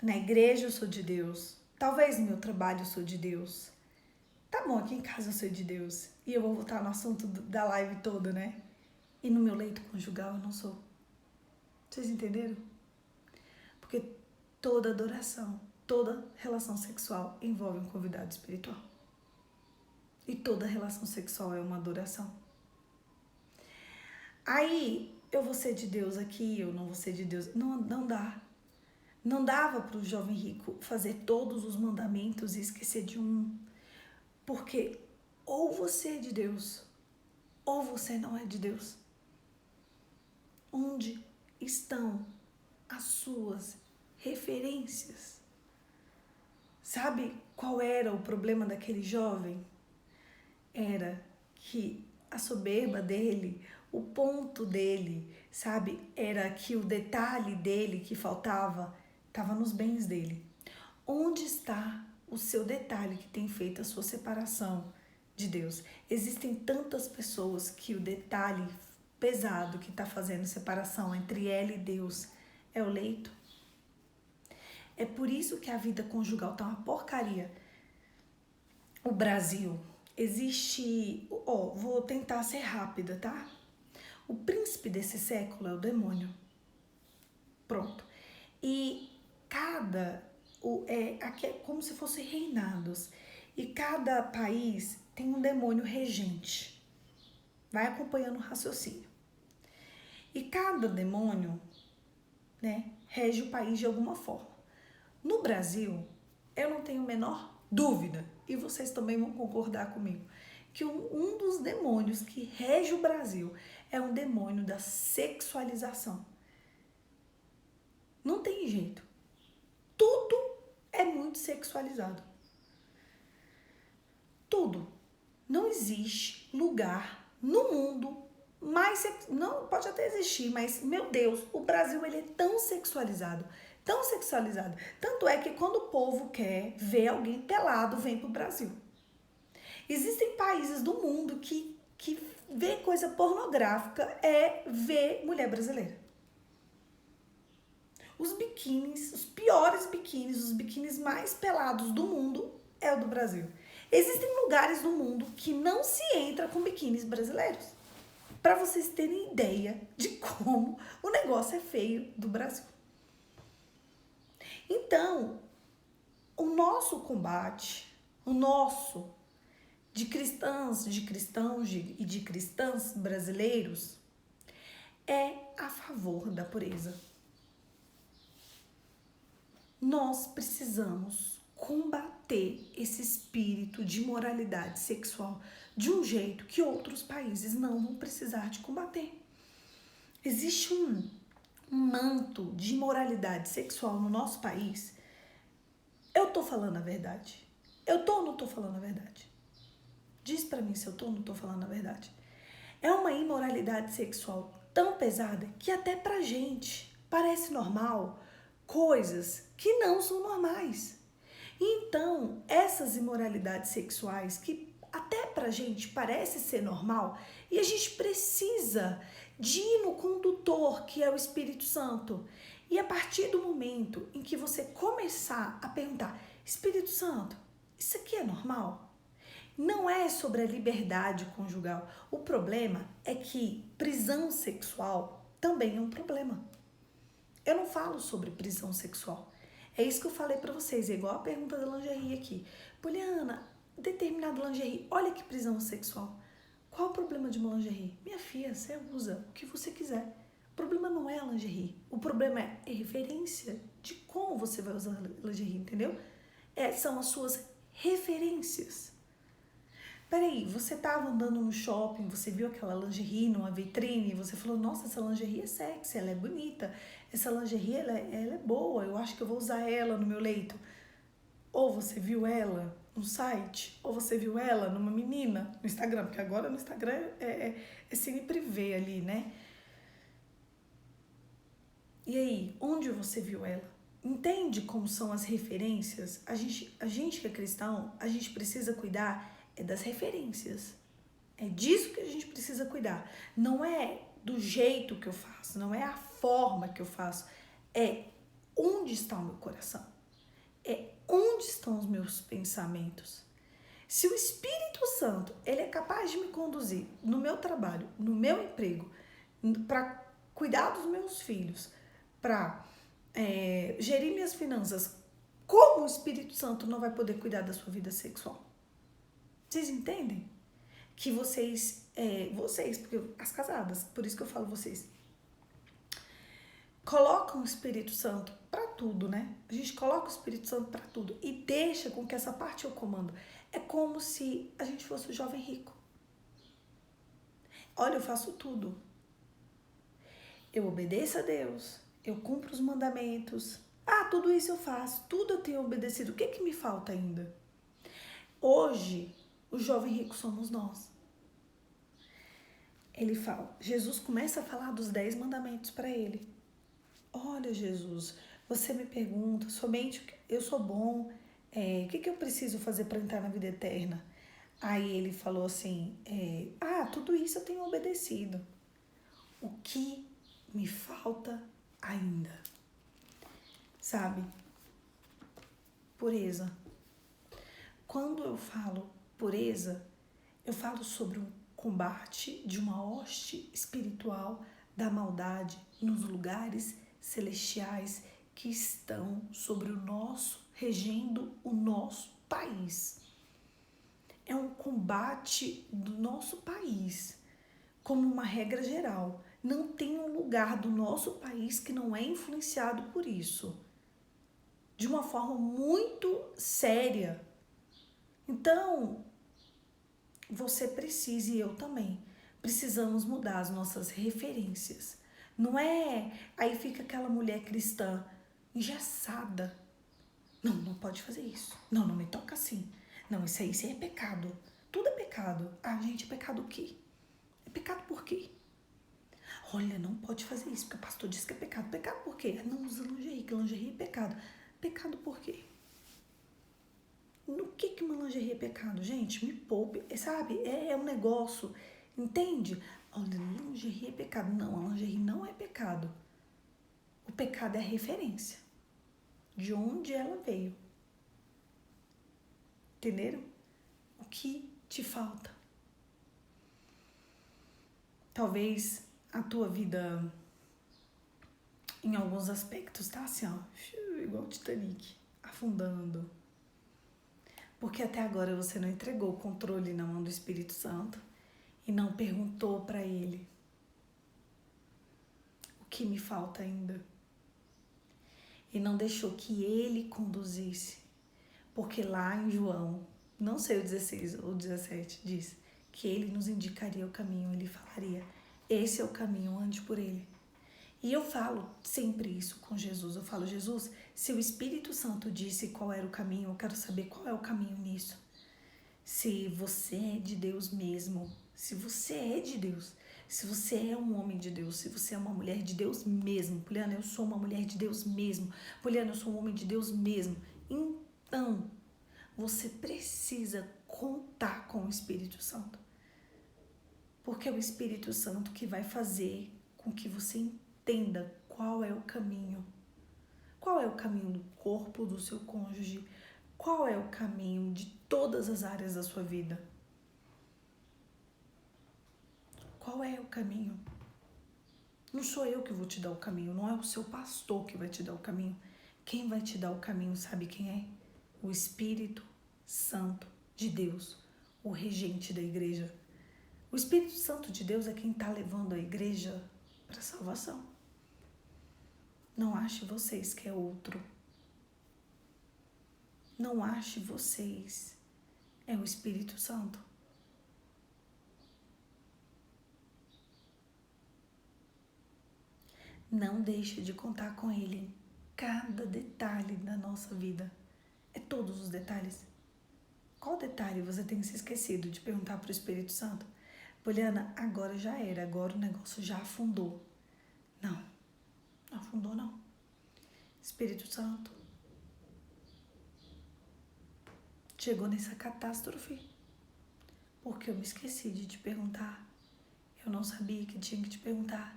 na igreja eu sou de Deus, talvez no meu trabalho eu sou de Deus. Tá bom, aqui em casa eu sou de Deus. E eu vou voltar no assunto da live toda, né? E no meu leito conjugal eu não sou. Vocês entenderam? Porque toda adoração, toda relação sexual envolve um convidado espiritual. E toda relação sexual é uma adoração. Aí, eu vou ser de Deus aqui, eu não vou ser de Deus. Não dá. Não dava para o jovem rico fazer todos os mandamentos e esquecer de um. Porque ou você é de Deus, ou você não é de Deus. Onde estão as suas referências? Sabe qual era o problema daquele jovem? Era que a soberba dele, o ponto dele, sabe? Era que o detalhe dele que faltava estava nos bens dele. Onde está o seu detalhe que tem feito a sua separação de Deus? Existem tantas pessoas que o detalhe pesado que está fazendo separação entre ela e Deus é o leito. É por isso que a vida conjugal está uma porcaria. O Brasil existe... vou tentar ser rápida, tá? O príncipe desse século é o demônio. Pronto. E aqui é como se fossem reinados. E cada país tem um demônio regente. Vai acompanhando o raciocínio. E cada demônio, né, rege o país de alguma forma. No Brasil, eu não tenho a menor dúvida, e vocês também vão concordar comigo, que um dos demônios que rege o Brasil é um demônio da sexualização. Não tem jeito. Tudo é muito sexualizado. Tudo. Não existe lugar no mundo mais... Não, pode até existir, mas, meu Deus, o Brasil ele é tão sexualizado Tão sexualizada. Tanto é que quando o povo quer ver alguém pelado, vem pro Brasil. Existem países do mundo que ver coisa pornográfica é ver mulher brasileira. Os biquínis, os piores biquínis, os biquínis mais pelados do mundo é o do Brasil. Existem lugares no mundo que não se entra com biquínis brasileiros. Para vocês terem ideia de como o negócio é feio do Brasil. Então, o nosso combate, de cristãos e de cristãs brasileiros, é a favor da pureza. Nós precisamos combater esse espírito de imoralidade sexual de um jeito que outros países não vão precisar de combater. Existe um manto de imoralidade sexual no nosso país. Eu tô falando a verdade? Eu tô ou não tô falando a verdade? Diz pra mim se eu tô ou não tô falando a verdade. É uma imoralidade sexual tão pesada que até pra gente parece normal coisas que não são normais. Então, essas imoralidades sexuais que até pra gente parece ser normal, e a gente precisa de ir no condutor, que é o Espírito Santo. E a partir do momento em que você começar a perguntar, Espírito Santo, isso aqui é normal? Não é sobre a liberdade conjugal. O problema é que prisão sexual também é um problema. Eu não falo sobre prisão sexual. É isso que eu falei pra vocês, é igual a pergunta da lingerie aqui. Poliana, determinado lingerie, olha que prisão sexual. Qual o problema de uma lingerie? Minha filha, você usa o que você quiser. O problema não é a lingerie. O problema é a referência de como você vai usar a lingerie, entendeu? São as suas referências. Peraí, você tava andando no shopping, você viu aquela lingerie numa vitrine e você falou, nossa, essa lingerie é sexy, ela é bonita, essa lingerie ela é boa, eu acho que eu vou usar ela no meu leito. Ou você viu ela no site, ou você viu ela numa menina no Instagram, porque agora no Instagram é cine privê ali, né? E aí, onde você viu ela? Entende como são as referências? A gente que é cristão, a gente precisa cuidar das referências. É disso que a gente precisa cuidar. Não é do jeito que eu faço, não é a forma que eu faço. É onde está o meu coração. É onde estão os meus pensamentos. Se o Espírito Santo, ele é capaz de me conduzir no meu trabalho, no meu emprego, para cuidar dos meus filhos, para gerir minhas finanças, como o Espírito Santo não vai poder cuidar da sua vida sexual? Vocês entendem? Que vocês, porque as casadas, por isso que eu falo vocês, colocam o Espírito Santo para tudo, né? A gente coloca o Espírito Santo para tudo e deixa com que essa parte eu comando. É como se a gente fosse o jovem rico. Olha, eu faço tudo. Eu obedeço a Deus, eu cumpro os mandamentos. Tudo isso eu faço, tudo eu tenho obedecido. O que me falta ainda? Hoje, o jovem rico somos nós. Ele fala, Jesus começa a falar dos 10 mandamentos para ele. Olha, Jesus, você me pergunta, somente eu sou bom, o que eu preciso fazer para entrar na vida eterna? Aí ele falou assim, tudo isso eu tenho obedecido. O que me falta ainda? Sabe? Pureza. Quando eu falo pureza, eu falo sobre um combate de uma hoste espiritual da maldade nos lugares celestiais que estão regendo o nosso país. É um combate do nosso país, como uma regra geral. Não tem um lugar do nosso país que não é influenciado por isso, de uma forma muito séria. Então, você precisa, e eu também, precisamos mudar as nossas referências. Não é... Aí fica aquela mulher cristã engessada. Não pode fazer isso. Não me toca assim. Não, isso aí é pecado. Tudo é pecado. Gente, é pecado o quê? É pecado por quê? Olha, não pode fazer isso, porque o pastor disse que é pecado. Pecado por quê? Não usa lingerie, que lingerie é pecado. Pecado por quê? No que uma lingerie é pecado? Gente, me poupe, sabe? É um negócio, entende? Olha, lingerie é pecado. Não, a lingerie não é pecado. O pecado é a referência de onde ela veio. Entenderam? O que te falta? Talvez a tua vida, em alguns aspectos, tá assim, ó, igual o Titanic, afundando. Porque até agora você não entregou o controle na mão do Espírito Santo e não perguntou para ele o que me falta ainda. E não deixou que ele conduzisse. Porque lá em João, não sei o 16 ou 17, diz que ele nos indicaria o caminho, ele falaria, esse é o caminho, ande por ele. E eu falo sempre isso com Jesus, eu falo, Jesus, se o Espírito Santo disse qual era o caminho, eu quero saber qual é o caminho nisso. Se você é de Deus mesmo, se você é de Deus, se você é um homem de Deus, se você é uma mulher de Deus mesmo, Poliana, eu sou uma mulher de Deus mesmo, Poliana, eu sou um homem de Deus mesmo, então você precisa contar com o Espírito Santo, porque é o Espírito Santo que vai fazer com que você entenda qual é o caminho do corpo do seu cônjuge, qual é o caminho de todas as áreas da sua vida. Qual é o caminho? Não sou eu que vou te dar o caminho, não é o seu pastor que vai te dar o caminho. Quem vai te dar o caminho, sabe quem é? O Espírito Santo de Deus, o regente da igreja. O Espírito Santo de Deus é quem está levando a igreja para a salvação. Não ache vocês que é outro. Não ache vocês. É o Espírito Santo. Não deixe de contar com Ele em cada detalhe da nossa vida. É todos os detalhes. Qual detalhe você tem se esquecido de perguntar para o Espírito Santo? Poliana, agora já era, agora o negócio já afundou. Não afundou não. Espírito Santo, chegou nessa catástrofe porque eu me esqueci de te perguntar. Eu não sabia que tinha que te perguntar.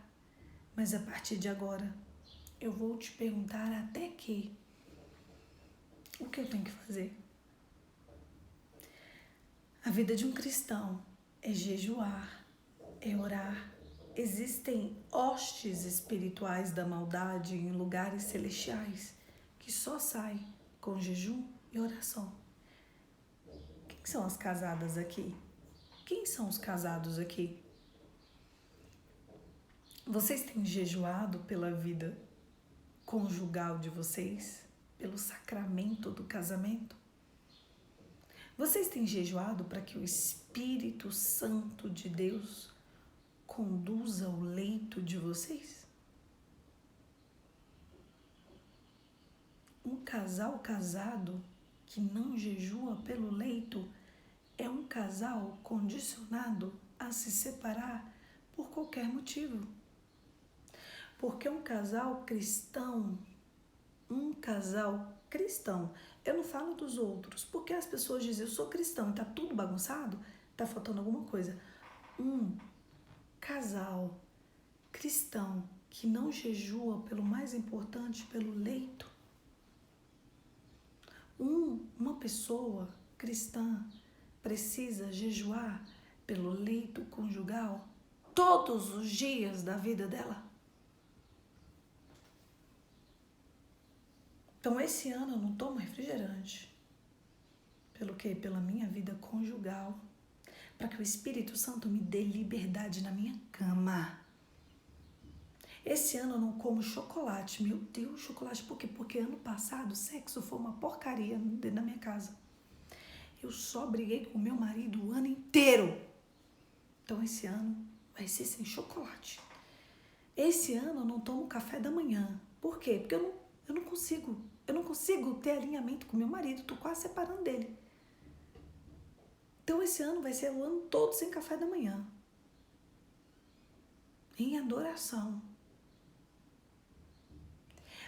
Mas a partir de agora, eu vou te perguntar até que. O que eu tenho que fazer? A vida de um cristão é jejuar, é orar. Existem hostes espirituais da maldade em lugares celestiais que só saem com jejum e oração. Quem são as casadas aqui? Quem são os casados aqui? Vocês têm jejuado pela vida conjugal de vocês? Pelo sacramento do casamento? Vocês têm jejuado para que o Espírito Santo de Deus conduza o leito de vocês? Um casal casado que não jejua pelo leito é um casal condicionado a se separar por qualquer motivo. Porque um casal cristão, eu não falo dos outros, porque as pessoas dizem, eu sou cristão e tá tudo bagunçado, tá faltando alguma coisa. Um casal cristão que não jejua pelo mais importante, pelo leito. Uma pessoa cristã precisa jejuar pelo leito conjugal todos os dias da vida dela. Então, esse ano eu não tomo refrigerante. Pelo quê? Pela minha vida conjugal. Para que o Espírito Santo me dê liberdade na minha cama. Esse ano eu não como chocolate. Meu Deus, chocolate. Por quê? Porque ano passado o sexo foi uma porcaria dentro da minha casa. Eu só briguei com meu marido o ano inteiro. Então, esse ano vai ser sem chocolate. Esse ano eu não tomo café da manhã. Por quê? Porque eu não consigo ter alinhamento com meu marido, tô quase separando dele. Então esse ano vai ser o ano todo sem café da manhã. Em adoração.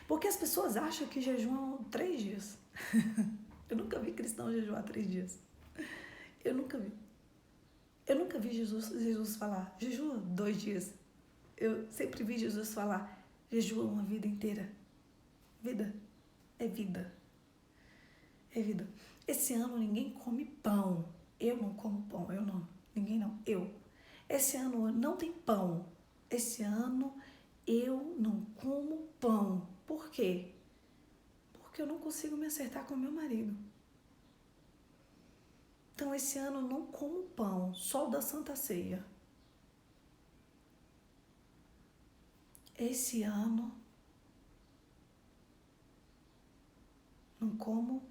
Porque as pessoas acham que jejuam 3 dias. Eu nunca vi cristão jejuar 3 dias. Eu nunca vi. Eu nunca vi Jesus falar, jejua 2 dias. Eu sempre vi Jesus falar, jejua uma vida inteira. Vida é vida. É vida. Esse ano ninguém come pão. Eu não como pão, eu não. Ninguém não, eu. Esse ano não tem pão. Esse ano eu não como pão. Por quê? Porque eu não consigo me acertar com meu marido. Então esse ano eu não como pão, só o da Santa Ceia. Esse ano não como,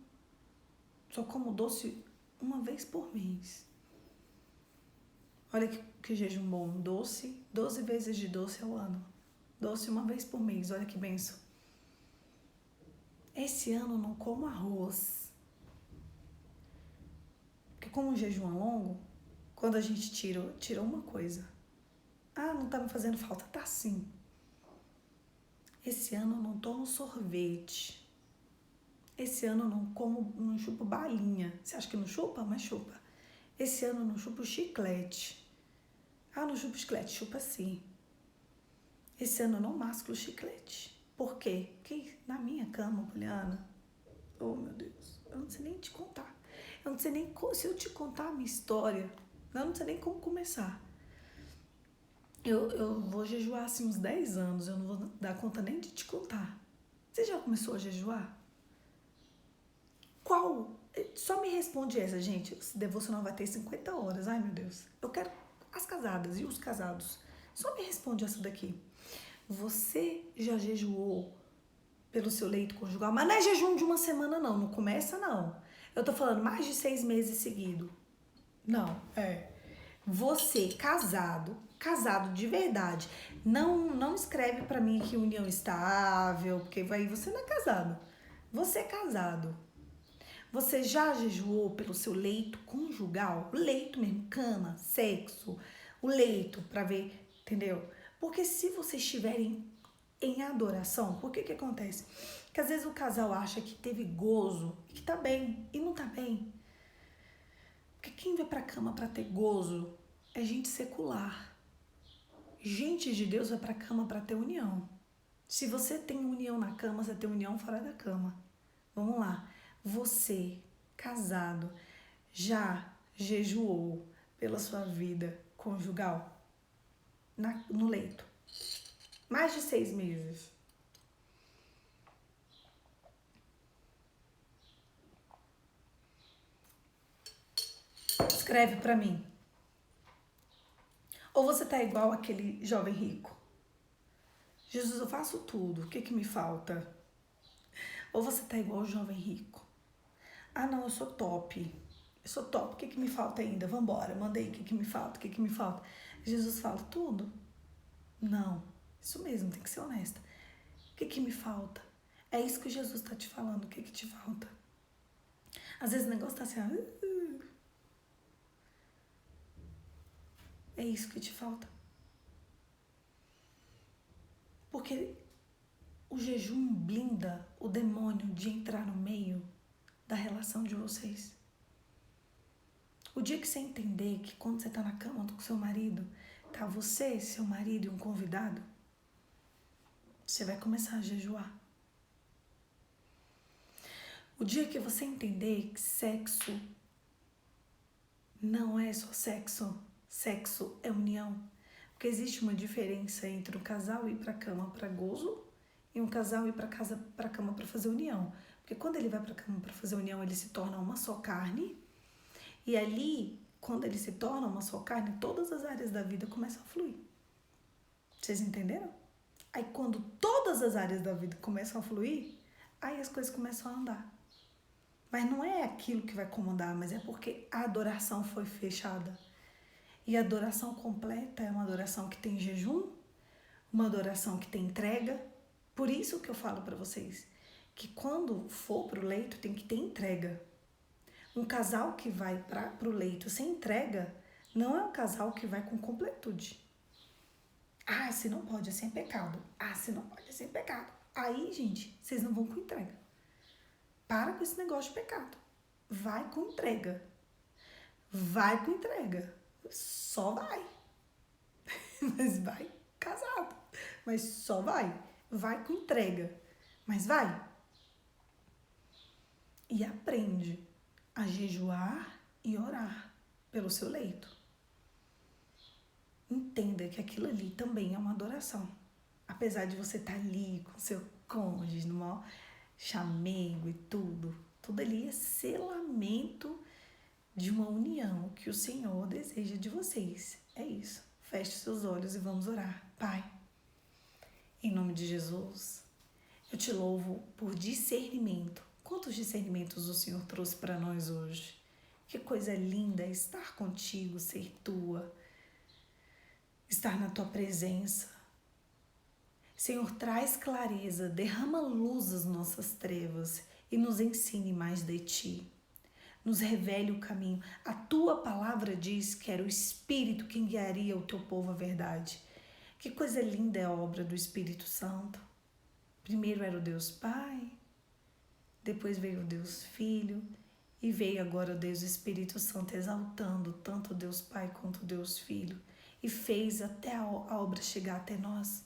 só como doce uma vez por mês. Olha que jejum bom, doce, 12 vezes de doce ao ano. Doce uma vez por mês, olha que benção. Esse ano não como arroz. Porque como o jejum é longo, quando a gente tira uma coisa. Ah, não tá me fazendo falta? Tá sim. Esse ano eu não tomo sorvete. Esse ano eu não chupo balinha. Você acha que não chupa? Mas chupa. Esse ano eu não chupo chiclete. Ah, não chupo chiclete. Chupa sim. Esse ano eu não masco chiclete. Por quê? Porque na minha cama, Poliana, oh meu Deus, eu não sei nem te contar. Eu não sei nem se eu te contar a minha história, eu não sei nem como começar. Eu vou jejuar assim uns 10 anos, eu não vou dar conta nem de te contar. Você já começou a jejuar? Qual? Só me responde essa, gente. Esse devocional vai ter 50 horas. Ai, meu Deus. Eu quero as casadas e os casados. Só me responde essa daqui. Você já jejuou pelo seu leito conjugal? Mas não é jejum de uma semana, não. Não começa, não. Eu tô falando mais de 6 meses seguido. Não, é. Você, casado de verdade, não escreve pra mim que união estável, porque aí você não é casado. Você é casado. Você já jejuou pelo seu leito conjugal? O leito mesmo, cama, sexo, o leito, pra ver, entendeu? Porque se vocês estiverem em adoração, por que acontece? Que às vezes o casal acha que teve gozo e que tá bem, e não tá bem. Porque quem vai pra cama pra ter gozo é gente secular. Gente de Deus vai pra cama pra ter união. Se você tem união na cama, você tem união fora da cama. Vamos lá. Você, casado, já jejuou pela sua vida conjugal? No leito. Mais de 6 meses. Escreve pra mim. Ou você tá igual aquele jovem rico? Jesus, eu faço tudo. O que me falta? Ou você tá igual o jovem rico? Ah, não, eu sou top. Eu sou top. O que me falta ainda? Vambora, mandei. O que me falta? O que me falta? Jesus fala, tudo. Não, isso mesmo, tem que ser honesta. O que me falta? É isso que Jesus tá te falando. O que te falta? Às vezes o negócio tá assim, é isso que te falta. Porque o jejum blinda o demônio de entrar no meio da relação de vocês. O dia que você entender que quando você tá na cama com seu marido, tá você, seu marido e um convidado, você vai começar a jejuar. O dia que você entender que sexo não é só sexo, sexo é união. Porque existe uma diferença entre um casal ir pra cama pra gozo e um casal ir pra cama pra fazer união. Porque quando ele vai pra cama pra fazer união, ele se torna uma só carne. E ali, quando ele se torna uma só carne, todas as áreas da vida começam a fluir. Vocês entenderam? Aí quando todas as áreas da vida começam a fluir, aí as coisas começam a andar. Mas não é aquilo que vai comandar, mas é porque a adoração foi fechada. E a adoração completa é uma adoração que tem jejum, uma adoração que tem entrega. Por isso que eu falo para vocês que quando for pro leito tem que ter entrega. Um casal que vai pro leito sem entrega não é um casal que vai com completude. Ah, se não pode, assim é pecado. Ah, se não pode, assim é pecado. Aí, gente, vocês não vão com entrega. Para com esse negócio de pecado. Vai com entrega. Vai com entrega. Só vai. Mas vai casado. Mas só vai. Vai com entrega. Mas vai. E aprende a jejuar e orar pelo seu leito. Entenda que aquilo ali também é uma adoração. Apesar de você estar ali com seu cônjuge, no maior chamego e tudo. Tudo ali é selamento de uma união que o Senhor deseja de vocês. É isso. Feche seus olhos e vamos orar. Pai, em nome de Jesus, eu te louvo por discernimento. Quantos discernimentos o Senhor trouxe para nós hoje? Que coisa linda estar contigo, ser tua, estar na tua presença. Senhor, traz clareza, derrama luz às nossas trevas e nos ensine mais de ti. Nos revele o caminho. A tua palavra diz que era o Espírito quem guiaria o teu povo à verdade. Que coisa linda é a obra do Espírito Santo. Primeiro era o Deus Pai, depois veio o Deus Filho e veio agora o Deus Espírito Santo, exaltando tanto o Deus Pai quanto o Deus Filho e fez até a obra chegar até nós.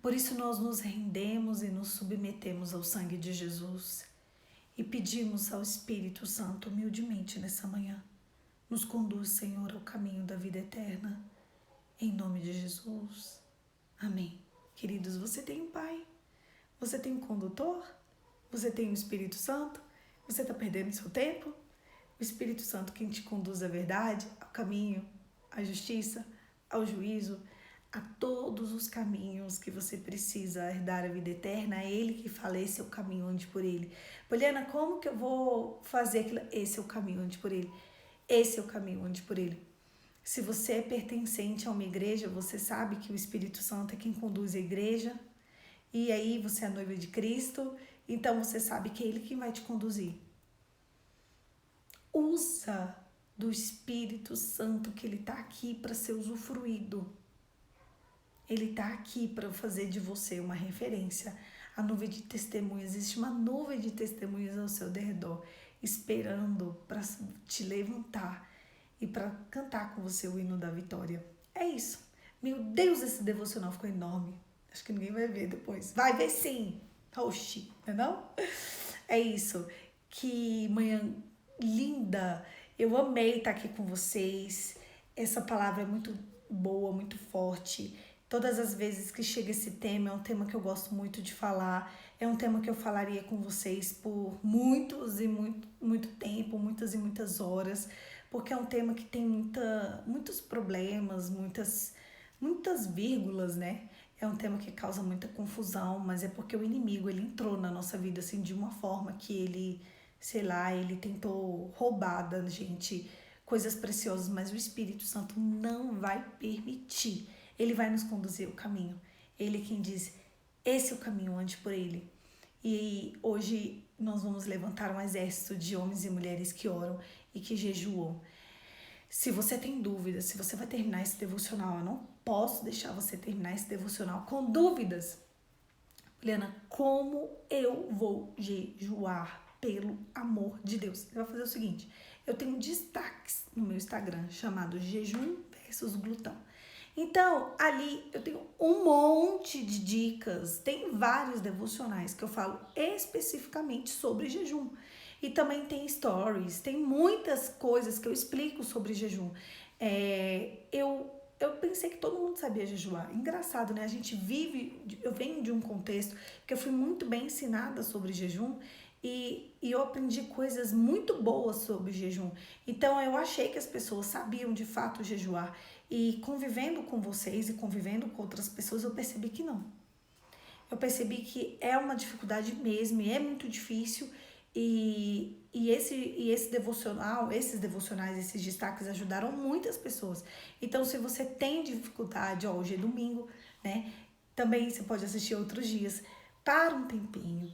Por isso nós nos rendemos e nos submetemos ao sangue de Jesus e pedimos ao Espírito Santo humildemente nessa manhã. Nos conduz, Senhor, ao caminho da vida eterna. Em nome de Jesus. Amém. Queridos, você tem um Pai? Você tem um condutor? Você tem o Espírito Santo? Você está perdendo seu tempo? O Espírito Santo quem te conduz à verdade, ao caminho, à justiça, ao juízo, a todos os caminhos que você precisa herdar a vida eterna, é Ele que fala, esse é o caminho, ande por Ele. Poliana, como que eu vou fazer aquilo? Esse é o caminho, ande por Ele. Esse é o caminho, ande por Ele. Se você é pertencente a uma igreja, você sabe que o Espírito Santo é quem conduz a igreja, e aí você é a noiva de Cristo, então você sabe que é Ele quem vai te conduzir. Usa do Espírito Santo, que Ele está aqui para ser usufruído. Ele está aqui para fazer de você uma referência. A nuvem de testemunhas, existe uma nuvem de testemunhas ao seu redor, esperando para te levantar e para cantar com você o hino da vitória. É isso. Meu Deus, esse devocional ficou enorme. Acho que ninguém vai ver depois. Vai ver sim. Oxi, não? É isso. Que manhã linda. Eu amei estar aqui com vocês. Essa palavra é muito boa, muito forte. Todas as vezes que chega esse tema, é um tema que eu gosto muito de falar. É um tema que eu falaria com vocês por muito tempo, muitas e muitas horas. Porque é um tema que tem muitos problemas, muitas vírgulas, né? É um tema que causa muita confusão, mas é porque o inimigo, ele entrou na nossa vida, assim, de uma forma que ele, sei lá, ele tentou roubar da gente coisas preciosas, mas o Espírito Santo não vai permitir. Ele vai nos conduzir o caminho. Ele quem diz, esse é o caminho, ande por ele. E hoje nós vamos levantar um exército de homens e mulheres que oram e que jejuam. Se você tem dúvidas, se você vai terminar esse devocional, eu não posso deixar você terminar esse devocional com dúvidas. Juliana, como eu vou jejuar pelo amor de Deus? Você vai fazer o seguinte, eu tenho destaques no meu Instagram chamado Jejum versus Glutão. Então, ali eu tenho um monte de dicas, tem vários devocionais que eu falo especificamente sobre jejum. E também tem stories, tem muitas coisas que eu explico sobre jejum. Eu pensei que todo mundo sabia jejuar. Engraçado, né? A gente eu venho de um contexto que eu fui muito bem ensinada sobre jejum e eu aprendi coisas muito boas sobre jejum. Então, eu achei que as pessoas sabiam de fato jejuar. E convivendo com vocês e convivendo com outras pessoas, eu percebi que não. Eu percebi que é uma dificuldade mesmo e é muito difícil. E esse devocional, esses devocionais, esses destaques ajudaram muitas pessoas. Então, se você tem dificuldade, hoje é domingo, né? Também você pode assistir outros dias. Para um tempinho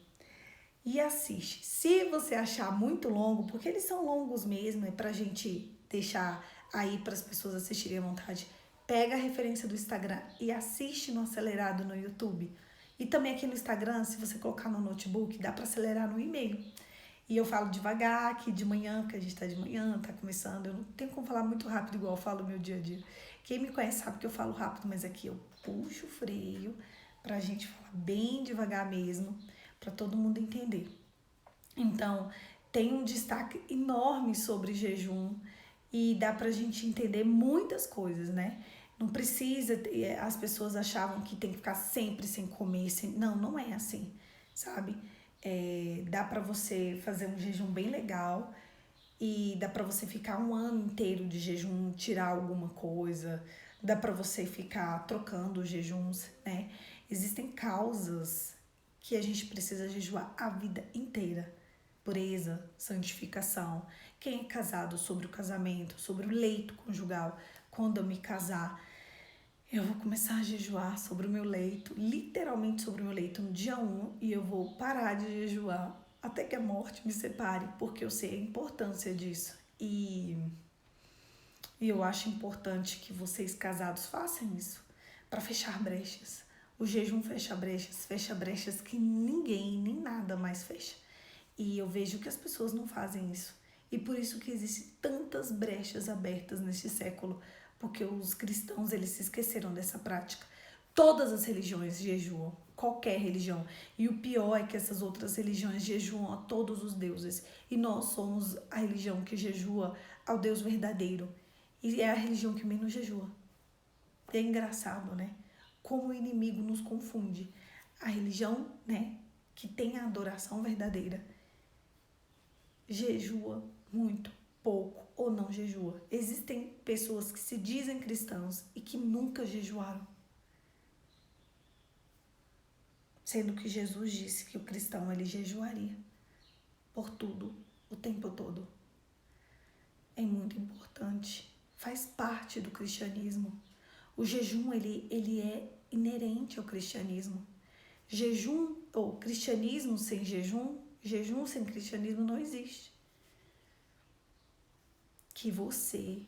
e assiste. Se você achar muito longo, porque eles são longos mesmo, é pra gente deixar aí para as pessoas assistirem à vontade, Pega a referência do Instagram e assiste no acelerado no YouTube. E também aqui no Instagram, se você colocar no notebook, dá para acelerar no e-mail. E eu falo devagar, aqui de manhã, porque a gente tá de manhã, tá começando. Eu não tenho como falar muito rápido, igual eu falo no meu dia a dia. Quem me conhece sabe que eu falo rápido, mas aqui eu puxo o freio pra gente falar bem devagar mesmo, pra todo mundo entender. Então, tem um destaque enorme sobre jejum e dá pra gente entender muitas coisas, né? Não precisa, as pessoas achavam que tem que ficar sempre sem comer, não, não é assim, sabe? Dá pra você fazer um jejum bem legal e dá pra você ficar um ano inteiro de jejum, tirar alguma coisa, dá pra você ficar trocando os jejuns, né? Existem causas que a gente precisa jejuar a vida inteira. Pureza, santificação. Quem é casado, sobre o casamento, sobre o leito conjugal. Quando eu me casar, eu vou começar a jejuar sobre o meu leito, literalmente sobre o meu leito, no dia 1, e eu vou parar de jejuar até que a morte me separe, porque eu sei a importância disso. E eu acho importante que vocês casados façam isso, para fechar brechas. O jejum fecha brechas que ninguém, nem nada mais fecha. E eu vejo que as pessoas não fazem isso. E por isso que existem tantas brechas abertas neste século, porque os cristãos, eles se esqueceram dessa prática. Todas as religiões jejuam, qualquer religião. E o pior é que essas outras religiões jejuam a todos os deuses. E nós somos a religião que jejua ao Deus verdadeiro. E é a religião que menos jejua. E é engraçado, né? Como o inimigo nos confunde. A religião, né, que tem a adoração verdadeira, jejua muito pouco ou não jejua. Existem pessoas que se dizem cristãos e que nunca jejuaram. Sendo que Jesus disse que o cristão, ele jejuaria por tudo, o tempo todo. É muito importante. Faz parte do cristianismo. O jejum, ele é inerente ao cristianismo. Jejum ou cristianismo sem jejum, jejum sem cristianismo não existe. Que você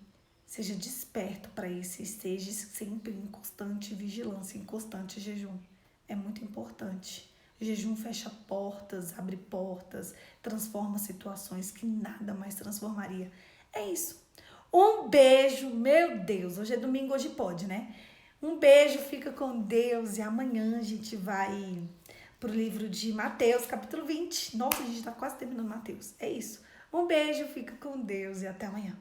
seja desperto para isso e esteja sempre em constante vigilância, em constante jejum. É muito importante. O jejum fecha portas, abre portas, transforma situações que nada mais transformaria. É isso. Um beijo, meu Deus. Hoje é domingo, hoje pode, né? Um beijo, fica com Deus. E amanhã a gente vai pro livro de Mateus, capítulo 20. Nossa, a gente tá quase terminando Mateus. É isso. Um beijo, fica com Deus e até amanhã.